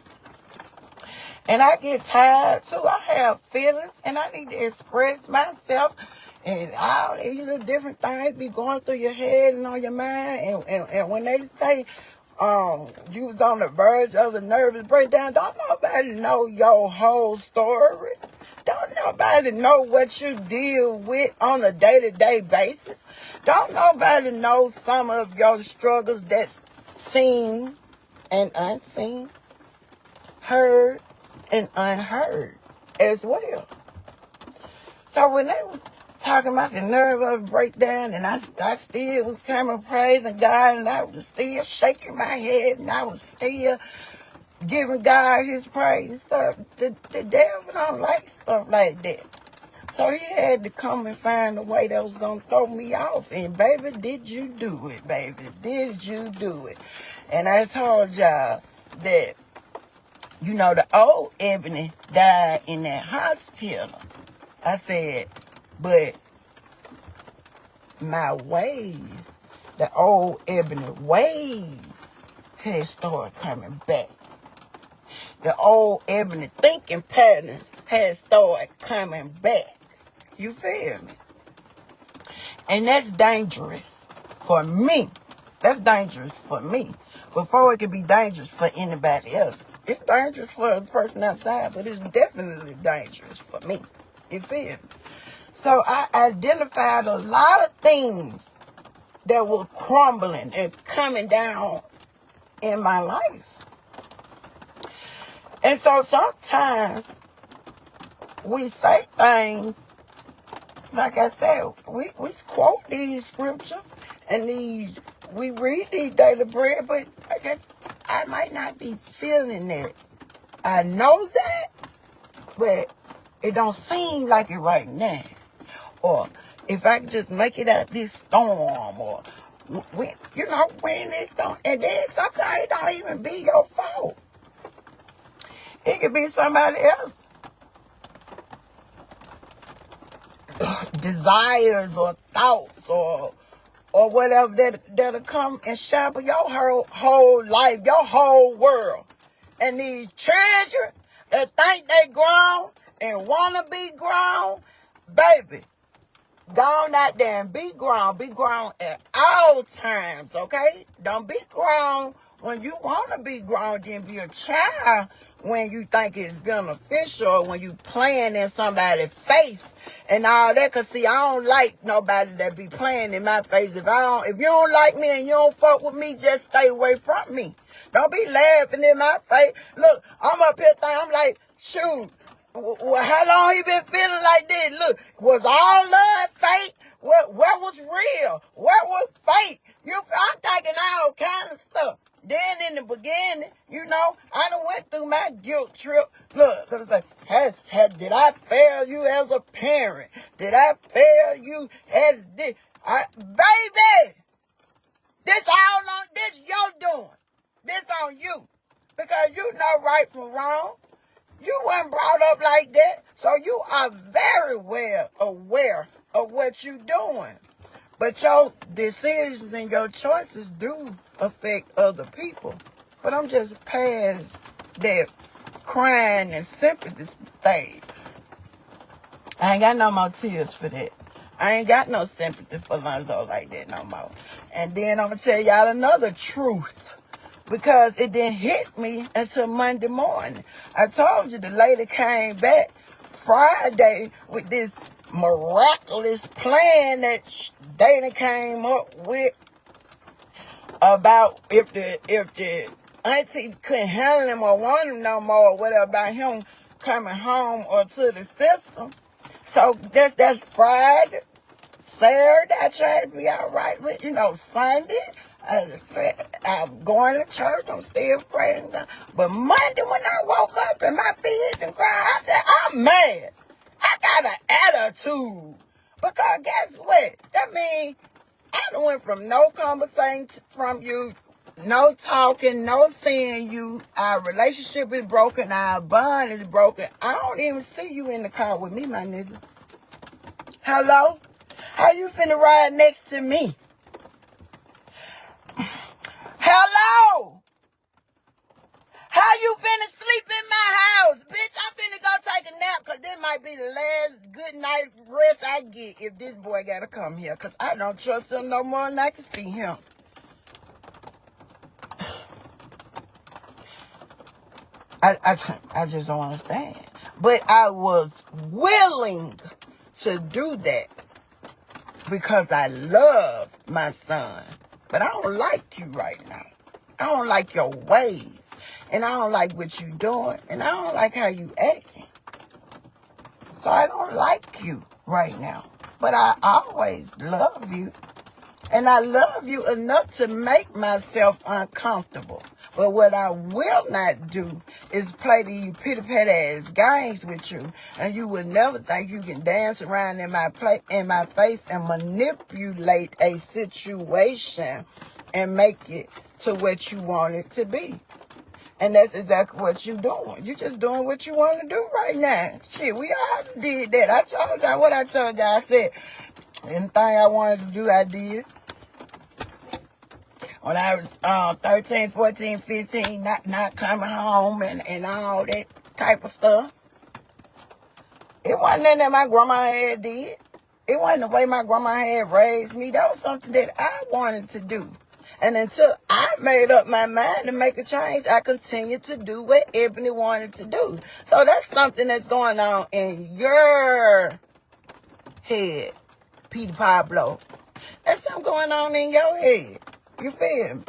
And I get tired too. I have feelings and I need to express myself. And all these little different things be going through your head and on your mind. And when they say you was on the verge of a nervous breakdown, don't nobody know your whole story. Don't nobody know what you deal with on a day-to-day basis. Don't nobody know some of your struggles that's seen and unseen, heard and unheard as well. So when they was talking about the nervous breakdown and I still was coming praising God and I was still shaking my head and I was still giving God his praise and stuff, the devil don't like stuff like that. So he had to come and find a way that was going to throw me off. And baby, did you do it, baby? Did you do it? And I told y'all that, you know, the old Ebony died in that hospital. I said, but my ways, the old Ebony ways had started coming back. The old Ebony thinking patterns had started coming back. You feel me? And that's dangerous for me. That's dangerous for me. Before it can be dangerous for anybody else. It's dangerous for the person outside, but it's definitely dangerous for me. You feel me? So I identified a lot of things that were crumbling and coming down in my life. And so sometimes we say things, like I said, we quote these scriptures and we read these daily bread, but I might not be feeling it. I know that, but it don't seem like it right now. Or if I can just make it out this storm, or when this storm, and then sometimes it don't even be your fault. It could be somebody else desires or thoughts or whatever that'll come and shadow your whole life, your whole world. And these children that think they grown and want to be grown, baby, go on out there and be grown. Be grown at all times, okay? Don't be grown when you want to be grown. Then be a child when you think it's beneficial, when you playing in somebody's face and all that. Because, see, I don't like nobody that be playing in my face. If you don't like me and you don't fuck with me, just stay away from me. Don't be laughing in my face. Look, I'm up here thinking, I'm like, shoot. How long he been feeling like this? Look, was all love fake? What was real? What was fake? I'm thinking all kind of stuff. Then in the beginning, I done went through my guilt trip. Look, so it's like, did I fail you as a parent? Did I fail you as this? Baby, this your doing. This on you. Because you know right from wrong. You weren't brought up like that, so you are very well aware of what you're doing. But your decisions and your choices do affect other people. But I'm just past that crying and sympathy stage. I ain't got no more tears for that. I ain't got no sympathy for Lonzo like that no more. And then I'm going to tell y'all another truth. Because it didn't hit me until Monday morning. I told you the lady came back Friday with this miraculous plan that Dana came up with about if the auntie couldn't handle him or want him no more or whatever, about him coming home or to the system. So that's Friday. Saturday, I tried to be all right with, Sunday. I'm going to church. I'm still praying. But Monday when I woke up and my feet hit the ground, I said, I'm mad. I got an attitude. Because guess what? That means I done went from no conversation from you No talking, no seeing you. Our relationship is broken. Our bond is broken. I don't even see you in the car with me, my nigga. Hello? How you finna ride next to me? Hello? How you finna sleep in my house? Bitch, I'm finna go take a nap because this might be the last good night rest I get if this boy gotta come here because I don't trust him no more than I can see him. I just don't understand. But I was willing to do that because I love my son. But I don't like you right now. I don't like your ways. And I don't like what you doing. And I don't like how you acting. So I don't like you right now. But I always love you. And I love you enough to make myself uncomfortable. But what I will not do is play these pitty-patty ass games with you. And you will never think you can dance around in my face and manipulate a situation and make it to what you want it to be. And that's exactly what you doing. You just doing what you want to do right now. Shit, we all did that. I told y'all what I told y'all. I said, anything I wanted to do, I did. When I was 13, 14, 15, not coming home and all that type of stuff. It wasn't nothing that my grandma had did. It wasn't the way my grandma had raised me. That was something that I wanted to do. And until I made up my mind to make a change, I continued to do what Ebony wanted to do. So that's something that's going on in your head, Peter Pablo. That's something going on in your head. You feel me?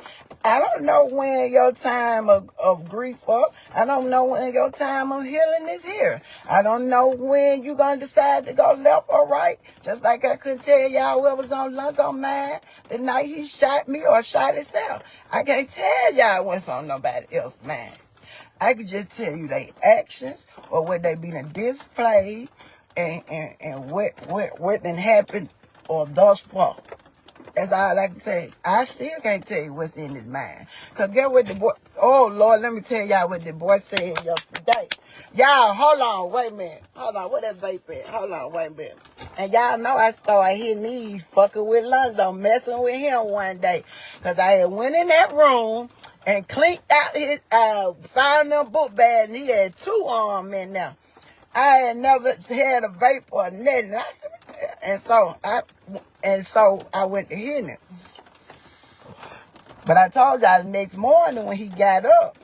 I don't know when your time of grief up. I don't know when your time of healing is here. I don't know when you're going to decide to go left or right. Just like I couldn't tell y'all what was on Lonzo's mind the night he shot me or shot himself. I can't tell y'all what's on nobody else's mind. I could just tell you their actions or what they been displayed and what done happened or thus far. That's all I can say. I still can't tell you what's in his mind. Because get what the boy... Oh, Lord, let me tell y'all what the boy said yesterday. Y'all, hold on. Wait a minute. Hold on. What that vape at? Hold on. Wait a minute. And y'all know I started hitting these fucking with Lonzo, messing with him one day. Because I had went in that room and clinked out his... found them book bag, and he had 2 arms in there. I had never had a vape or nothing. And so I went to hitting it. But I told y'all the next morning when he got up,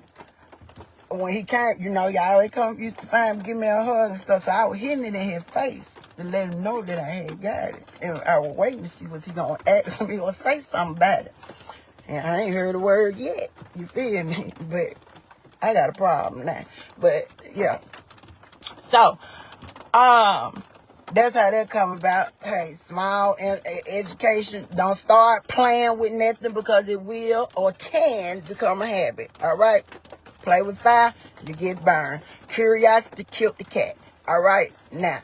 when he came, you know, y'all always used to find him, give me a hug and stuff. So I was hitting it in his face to let him know that I had got it. And I was waiting to see was he going to ask me or say something about it. And I ain't heard a word yet. You feel me? But I got a problem now. But yeah. So, that's how that come about. Hey, small education. Don't start playing with nothing because it will or can become a habit. All right? Play with fire, you get burned. Curiosity killed the cat. All right? Now,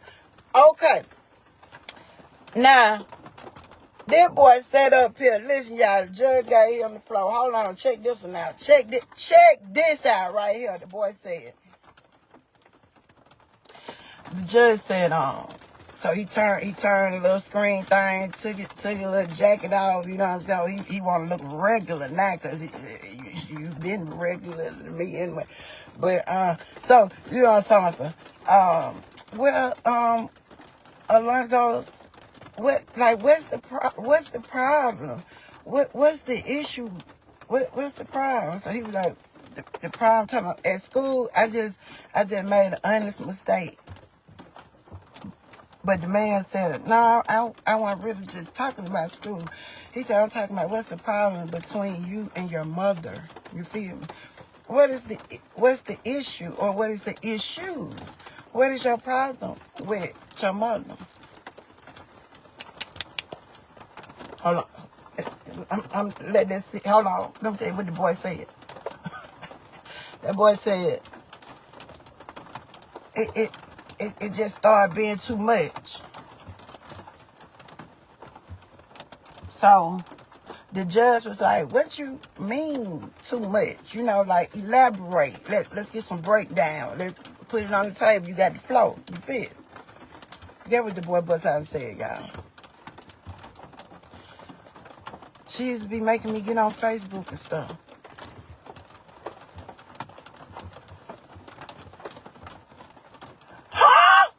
okay. Now, this boy sat up here. Listen, y'all. The judge got here on the floor. Hold on. Check this one out. Check this out right here. The boy said. The judge said, so he turned a little screen thing, took a little jacket off, you know what I'm saying? He want to look regular now because you've been regular to me anyway. But, so, you know what I'm saying? Alonzo, what's the problem? What's the issue? What's the problem? So he was like, the problem talking about at school, I just made an honest mistake. But the man said, no, I wasn't really just talking about school. He said, I'm talking about what's the problem between you and your mother. You feel me? What's the issue or what is the issues? What is your problem with your mother? Hold on. I'm let that sit. Hold on. Let me tell you what the boy said. That boy said, it just started being too much. So The judge was like, what you mean too much? You know, like, elaborate. Let's get some breakdown. Let's put it on the table. You got the flow. You feel? Get what the boy bust out and said, y'all. She used to be making me get on Facebook and stuff. Huh?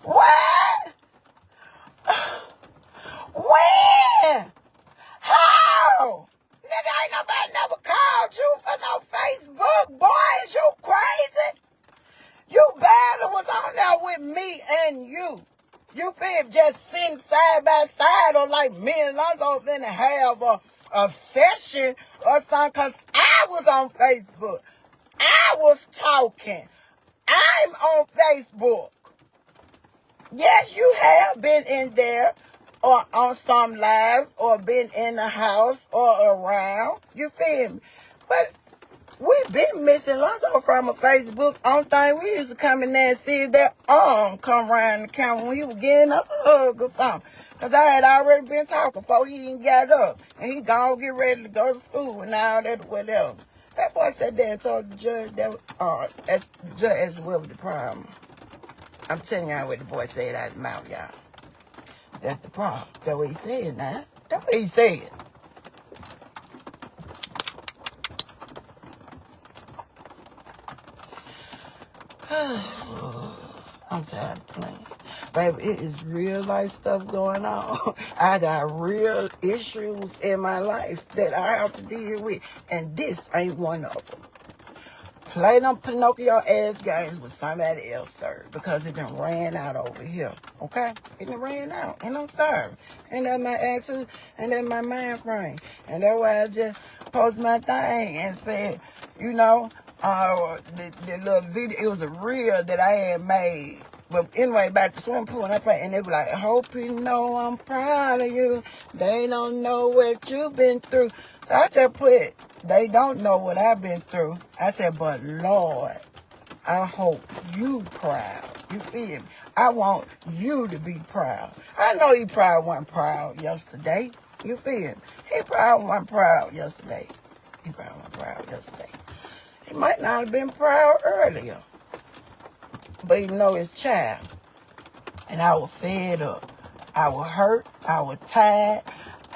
What? When? How? Nigga, ain't nobody never called you for no Facebook, boy. Is you crazy? You barely was on there with me and you. You feel just sitting side by side, or like me and Lonzo finna have a session or something, because I was on Facebook. I was talking. I'm on Facebook. Yes, you have been in there or on some lives or been in the house or around. You feel me? But we've been missing Lonzo from a Facebook. Only thing we used to come in there and see is that arm come around the camera when he was getting us a hug or something. Because I had already been talking before he even got up. And he gone get ready to go to school and all that, whatever. That boy sat there and told the judge that the judge asked what was the problem. I'm telling y'all what the boy said out of his mouth, y'all. That's the problem. That's what he said now. That's what he said. I'm tired of playing. Baby, it is real life stuff going on. I got real issues in my life that I have to deal with. And this ain't one of them. Play them Pinocchio ass games with somebody else, sir. Because it done ran out over here. Okay? It done ran out. And I'm sorry. And that's my attitude. And that's my mind frame. And that's why I just posted my thing and said, you know, the little video, it was a reel that I had made. But anyway, about the swimming pool, and they were like, hope you know I'm proud of you. They don't know what you've been through. So I just put, they don't know what I've been through. I said, but Lord, I hope you proud. You feel me? I want you to be proud. I know he probably wasn't proud yesterday. You feel me? He probably wasn't proud yesterday. He probably wasn't proud yesterday. He might not have been proud earlier. But you know his child. And I was fed up. I was hurt. I was tired.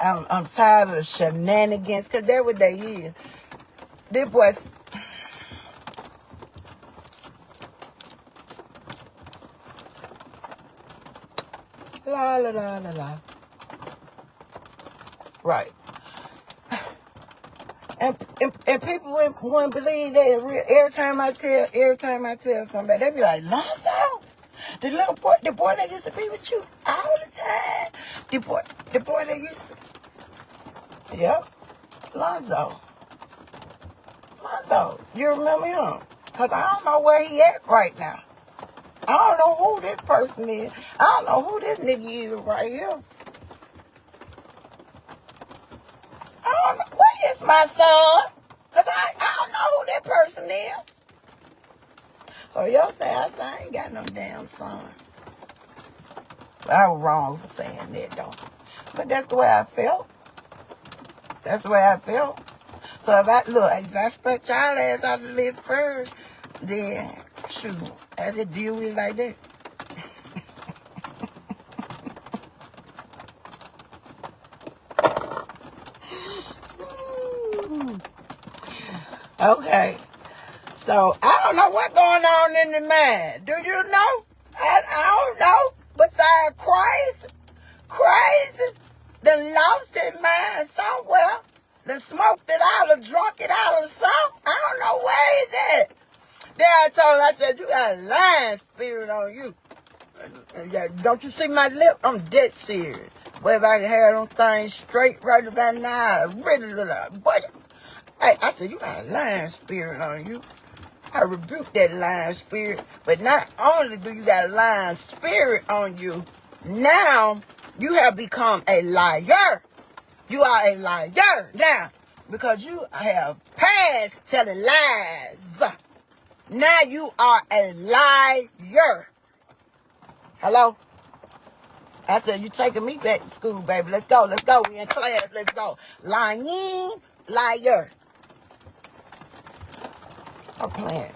I'm tired of the shenanigans. Because that's what they is. This boy... La la la la la. Right. And people wouldn't believe that. Every time I tell somebody, they be like, Lonzo, the boy that used to be with you all the time. The boy that used to. Yep. Lonzo, you remember him? Because I don't know where he at right now. I don't know who this person is. I don't know who this nigga is right here. I don't know. Where is my son? Because I don't know who that person is. So yesterday, I ain't got no damn son. But I was wrong for saying that, though. But that's the way I felt. That's the way I felt. So if I expect y'all ass out to live first, then, shoot, I just deal with it like that. Okay. So, I don't know what's going on in the mind. Do you know? I don't know. Besides crazy, done lost his mind somewhere. Done smoked it out or drunk it out or something. I don't know where he's at. Then I said, you got a lying spirit on you. Don't you see my lip? I'm dead serious. But if I can have them things straight right about now, really, boy. Hey, I said, you got a lying spirit on you. I rebuke that lying spirit. But not only do you got a lying spirit on you, now you have become a liar. You are a liar now because you have passed telling lies. Now you are a liar. Hello? I said, you taking me back to school, baby. Let's go. Let's go. We in class. Let's go. Lying, liar. I'm playing.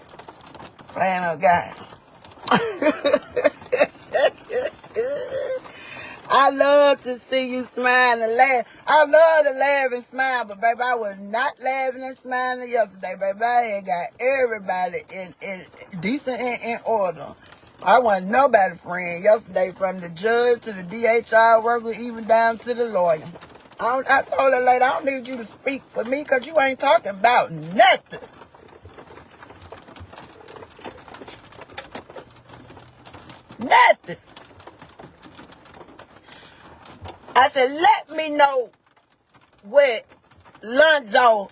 Playing a guy. I love to see you smile and laugh. I love to laugh and smile, but baby, I was not laughing and smiling yesterday, baby. I had got everybody in decent and in order. I wasn't nobody friend yesterday, from the judge to the DHR worker, even down to the lawyer. I told her later, I don't need you to speak for me because you ain't talking about nothing. Nothing. I said, let me know what Lonzo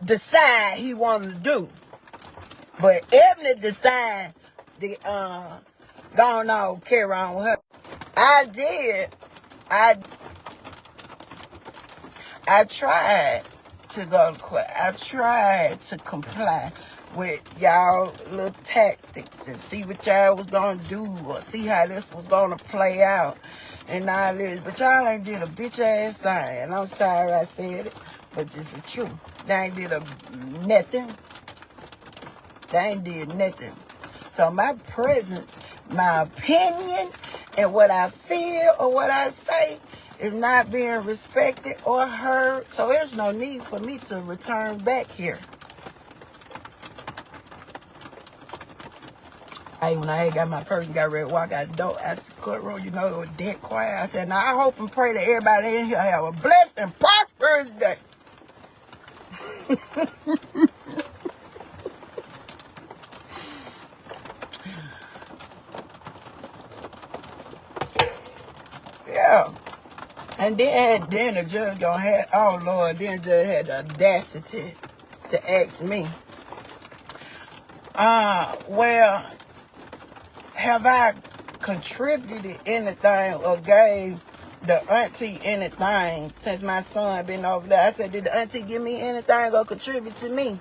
decide he wanted to do. But Ebony decide to go on carry on with her. I did. I tried to go to court. I tried to comply with y'all little tactics and see what y'all was gonna do or see how this was gonna play out and all this. But y'all ain't did a bitch ass thing. And I'm sorry I said it, but just the truth. They ain't did nothing. They ain't did nothing. So my presence, my opinion, and what I feel or what I say is not being respected or heard. So there's no need for me to return back here. Hey, when I got my person got ready to walk out the door at the courtroom, you know, it was dead quiet. I said, now I hope and pray that everybody in here have a blessed and prosperous day. Yeah. And then the judge gonna have, oh Lord, then the judge had the audacity to ask me, well, have I contributed anything or gave the auntie anything since my son been over there? I said, did the auntie give me anything or contribute to me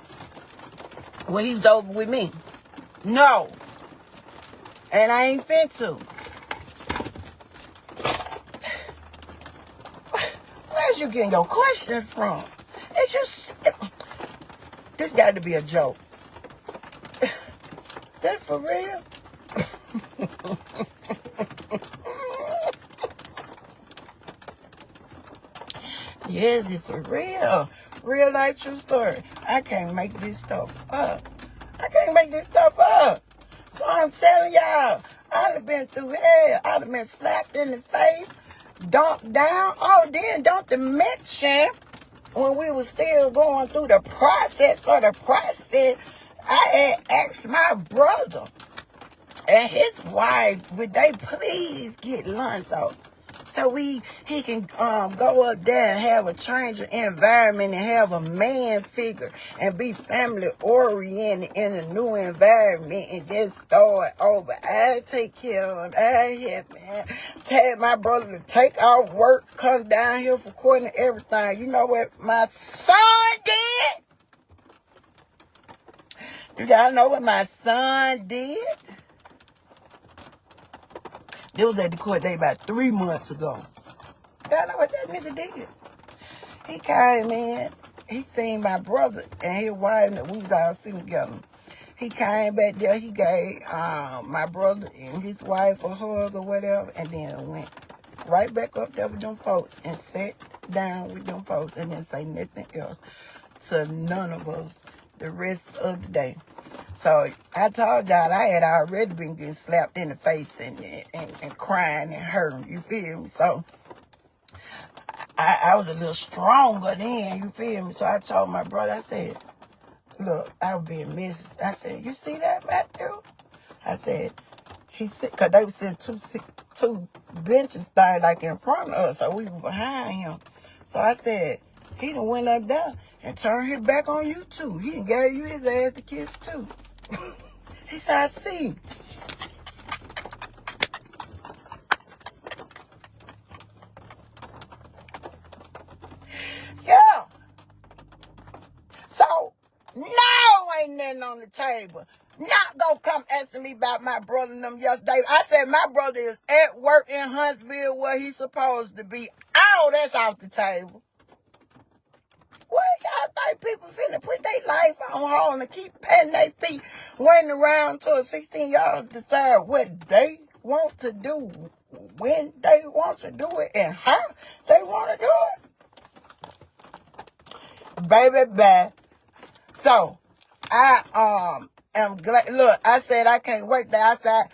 when he was over with me? No. And I ain't fit to. Where's you getting your question from? It's just, this got to be a joke. That for real? Yes, it's for real. Real life true story. I can't make this stuff up. I can't make this stuff up. So I'm telling y'all, I'd have been through hell. I'd have been slapped in the face, dumped down. Oh, then don't to mention, when we were still going through the process for the process, I had asked my brother and his wife, would they please get Lonzo so he can go up there and have a change of environment and have a man figure and be family oriented in a new environment and just start over. I take care of it. I help, man. Tell my brother to take off work, come down here for court and everything. You know what my son did? You gotta know what my son did? It was at the court date about 3 months ago. Y'all know what that nigga did? He came in. He seen my brother and his wife, and we was all sitting together. He came back there. He gave my brother and his wife a hug or whatever, and then went right back up there with them folks and sat down with them folks and didn't say nothing else to none of us the rest of the day. So I told y'all I had already been getting slapped in the face and crying and hurting. You feel me? So I was a little stronger then. You feel me? So I told my brother, I said, look, I was being missed. I said, you see that, Matthew? I said, he said, because they were sitting two benches thing like in front of us, so we were behind him. So I said, he done went up there and turned his back on you too. He done gave you his ass to kiss too. He said, I see. Yeah. So, no, ain't nothing on the table. table. Not gonna come asking me about my brother and them yesterday. I said my brother is at work in Huntsville where he's supposed to be. Oh, that's off the table. What y'all think people finna put their life on hold and keep patting their feet, waiting around till a 16-year-old decide what they want to do, when they want to do it, and how they want to do it? Baby, bye. So, I am glad. Look, I said I can't wait there. I said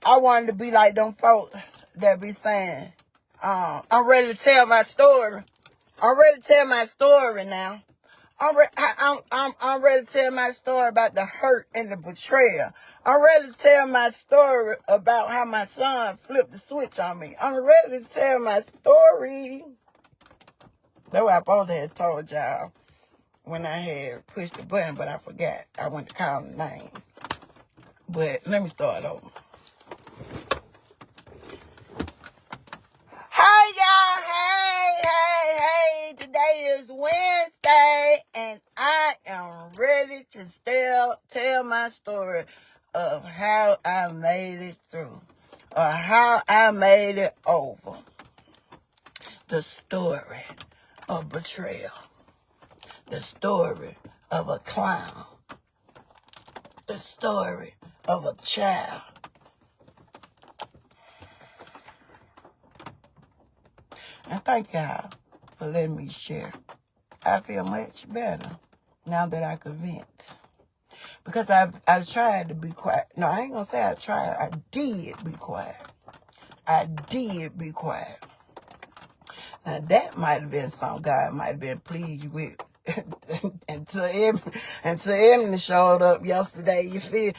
I wanted to be like them folks that be saying, I'm ready to tell my story. I'm ready to tell my story now. I'm ready to tell my story about the hurt and the betrayal. I'm ready to tell my story about how my son flipped the switch on me. I'm ready to tell my story. That's what I supposed to have told y'all when I had pushed the button, but I forgot. I went to call the names. But let me start over. Hey, y'all. Hey. Today is Wednesday, and I am ready to tell my story of how I made it through, or how I made it over. The story of betrayal. The story of a clown. The story of a child. And thank y'all for letting me share. I feel much better now that I can vent. Because I tried to be quiet. No, I ain't going to say I tried. I did be quiet. Now, that might have been something God might have been pleased with. until Emily showed up yesterday, you feel?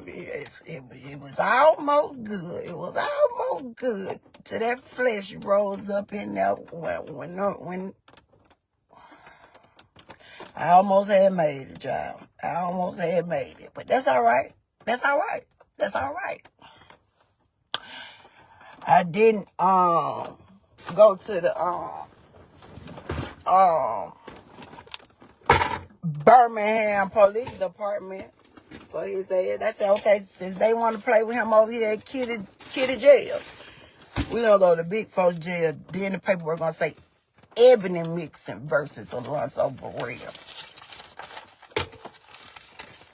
It was almost good. It was almost good. Till that flesh rose up in there when I almost had made it, y'all. I almost had made it. But that's all right. That's all right. I didn't go to the Birmingham Police Department for his ass. I said, okay, since they want to play with him over here at Kitty Jail, we gonna go to Big Folks Jail. Then the paperwork gonna say Ebony Mixon versus Alonzo Burrell.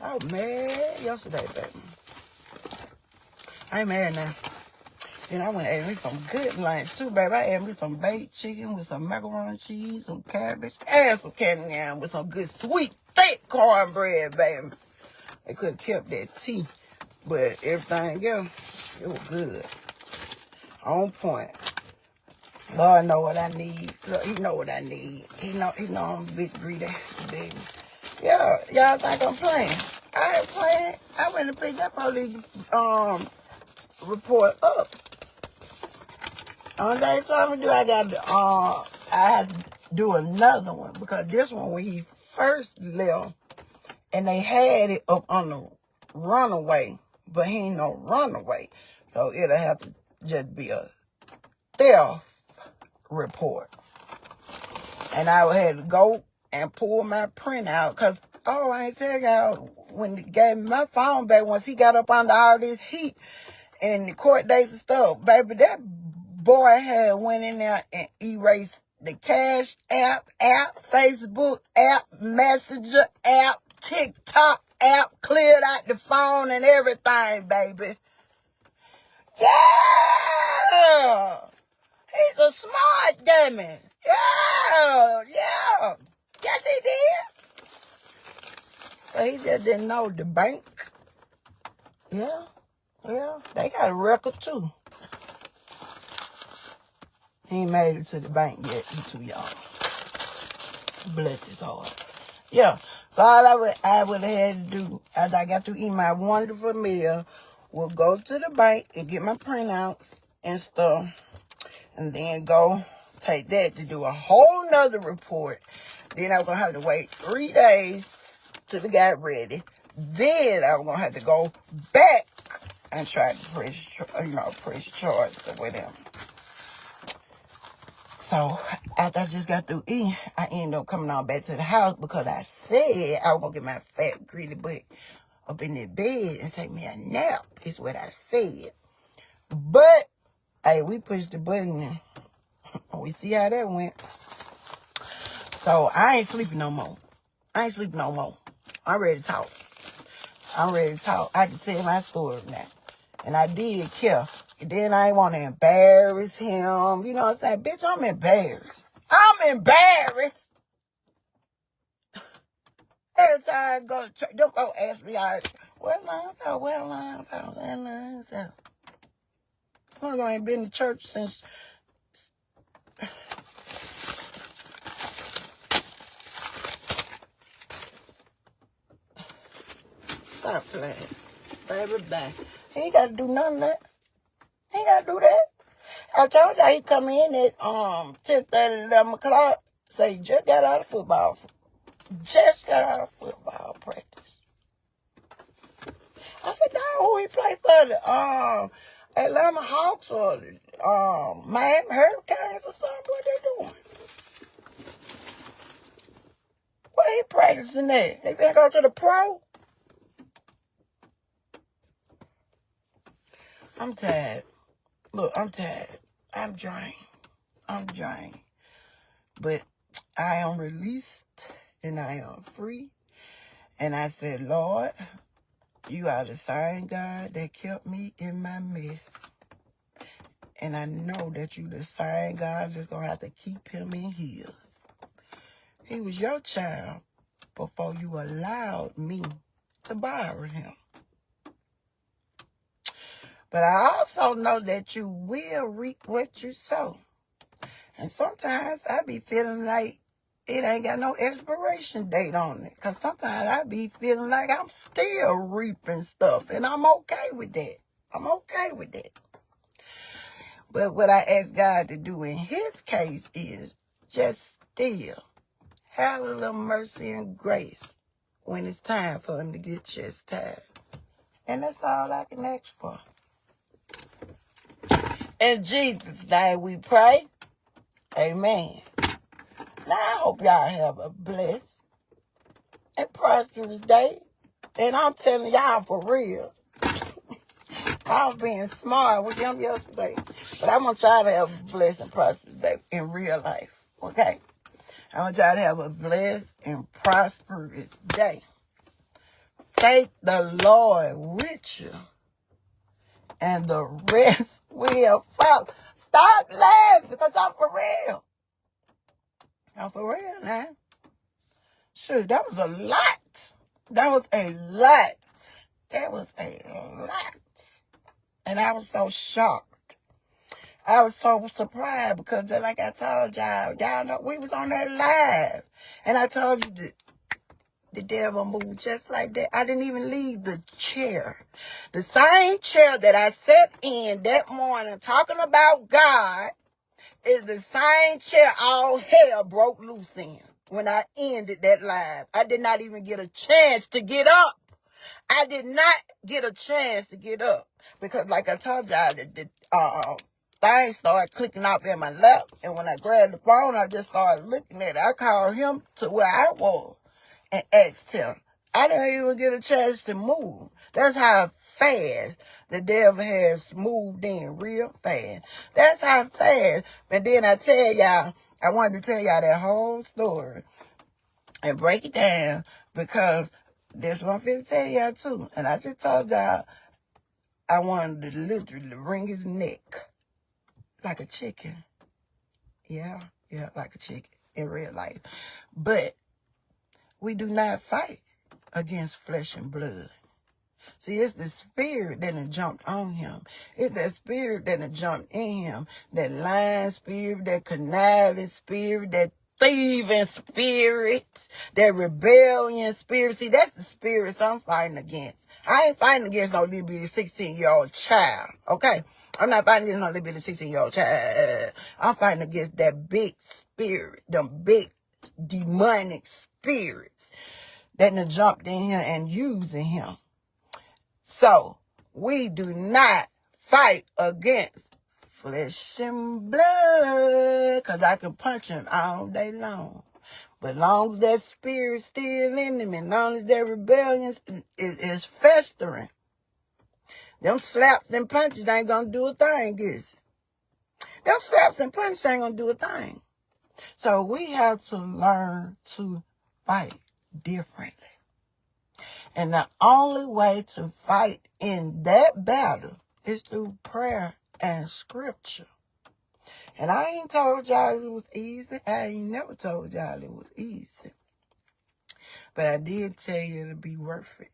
I was mad yesterday, baby. I ain't mad now. Then I went and ate me some good lunch too, baby. I ate me some baked chicken with some macaroni and cheese, some cabbage, and some candy yam with some good sweet, thick cornbread, baby. They could have kept that tea, but everything else, it was good. On point. Lord know what I need. Look, he know what I need. He know I'm a big greedy, baby. Yeah, y'all think I'm playing? I ain't playing. I went to pick that police report up. Only they told me to do, I had to do another one because this one when he first left and they had it up on the runaway, but he ain't no runaway, so it'll have to just be a theft report. And I had to go and pull my printout because I ain't tell y'all when he gave me my phone back once he got up under all this heat and the court dates and stuff, baby, that boy had went in there and erased the Cash app, Facebook app, Messenger app, TikTok app, cleared out the phone and everything, baby. Yeah! He's a smart dummy. Yeah! Yes, he did. But he just didn't know the bank. Yeah, they got a record too. He ain't made it to the bank yet. He too young. Bless his heart. Yeah. So all I would have had to do after I got to eat my wonderful meal was go to the bank and get my printouts and stuff. And then go take that to do a whole nother report. Then I was going to have to wait 3 days till it got ready. Then I was going to have to go back and try to press charge or whatever. So, after I just got through eating, I ended up coming on back to the house because I said I was going to get my fat, greedy butt up in that bed and take me a nap, is what I said. But, hey, we pushed the button and we see how that went. So, I ain't sleeping no more. I'm ready to talk. I can tell my story now. And I did care. And then I ain't want to embarrass him. You know what I'm saying? Bitch, I'm embarrassed. Every time I go to church, them folks ask me, where lines out? I ain't been to church since. Stop playing. Baby, bang. He ain't got to do none of that. He ain't got to do that. I told y'all he come in at 10:30, 11 o'clock. Say he just got out of football. Practice. I said, dog, who he play for? The Atlanta Hawks or the Miami Hurricanes or something? What they doing? Where he practicing at? They been go to the pro? I'm tired. Look, I'm tired. I'm drained. But I am released and I am free. And I said, Lord, you are the same God that kept me in my mess. And I know that you the same God that's going to have to keep him in his. He was your child before you allowed me to borrow him. But I also know that you will reap what you sow. And sometimes I be feeling like it ain't got no expiration date on it. Because sometimes I be feeling like I'm still reaping stuff. And I'm okay with that. But what I ask God to do in his case is just still have a little mercy and grace when it's time for him to get chastised. And that's all I can ask for. In Jesus' name we pray. Amen. Now I hope y'all have a blessed and prosperous day. And I'm telling y'all for real. I was being smart with them yesterday. But I want y'all to have a blessed and prosperous day in real life. Okay? I want y'all to have a blessed and prosperous day. Take the Lord with you. And the rest will follow. Stop laughing because I'm for real. I'm for real now. Sure, that was a lot. And I was so shocked. I was so surprised because just like I told y'all know we was on that live. And I told you that the devil moved just like that. I didn't even leave the chair. The same chair that I sat in that morning talking about God is the same chair all hell broke loose in when I ended that live. I did not even get a chance to get up. Because like I told y'all, the thing started clicking off in my lap. And when I grabbed the phone, I just started looking at it. I called him to where I was and asked him. I didn't even get a chance to move. That's how fast the devil has moved in real fast. That's how fast. And then I wanted to tell y'all that whole story and break it down because that's what I'm finna tell y'all too. And I just told y'all I wanted to literally wring his neck like a chicken. Yeah, like a chicken in real life. But we do not fight against flesh and blood. See, it's the spirit that done jumped on him. It's that spirit that done jumped in him. That lying spirit, that conniving spirit, that thieving spirit, that rebellion spirit. See, that's the spirits I'm fighting against. I ain't fighting against no little bitty 16-year-old child, okay? I'm not fighting against no little bitty 16-year-old child. I'm fighting against that big spirit, them big demonic spirits that done jumped in him and using him. So, we do not fight against flesh and blood, because I can punch him all day long. But long as that spirit's still in them, and long as that rebellion is festering, them slaps and punches ain't gonna do a thing, is it? Them slaps and punches ain't gonna do a thing. So we have to learn to fight differently. And the only way to fight in that battle is through prayer and scripture. And I ain't told y'all it was easy. I ain't never told y'all it was easy. But I did tell you it'll be worth it.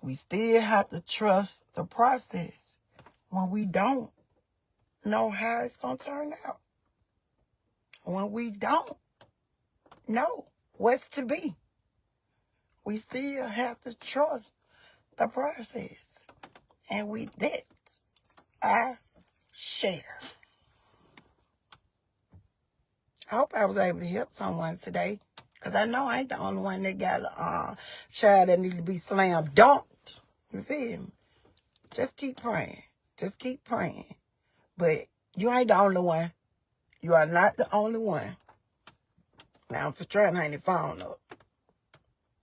We still have to trust the process when we don't know how it's going to turn out. When we don't know what's to be. We still have to trust the process. And with that, I share. I hope I was able to help someone today. Because I know I ain't the only one that got a child that need to be slam dunked. You feel me? Just keep praying. Just keep praying. But you ain't the only one. You are not the only one. Now I'm for trying to hang the phone up.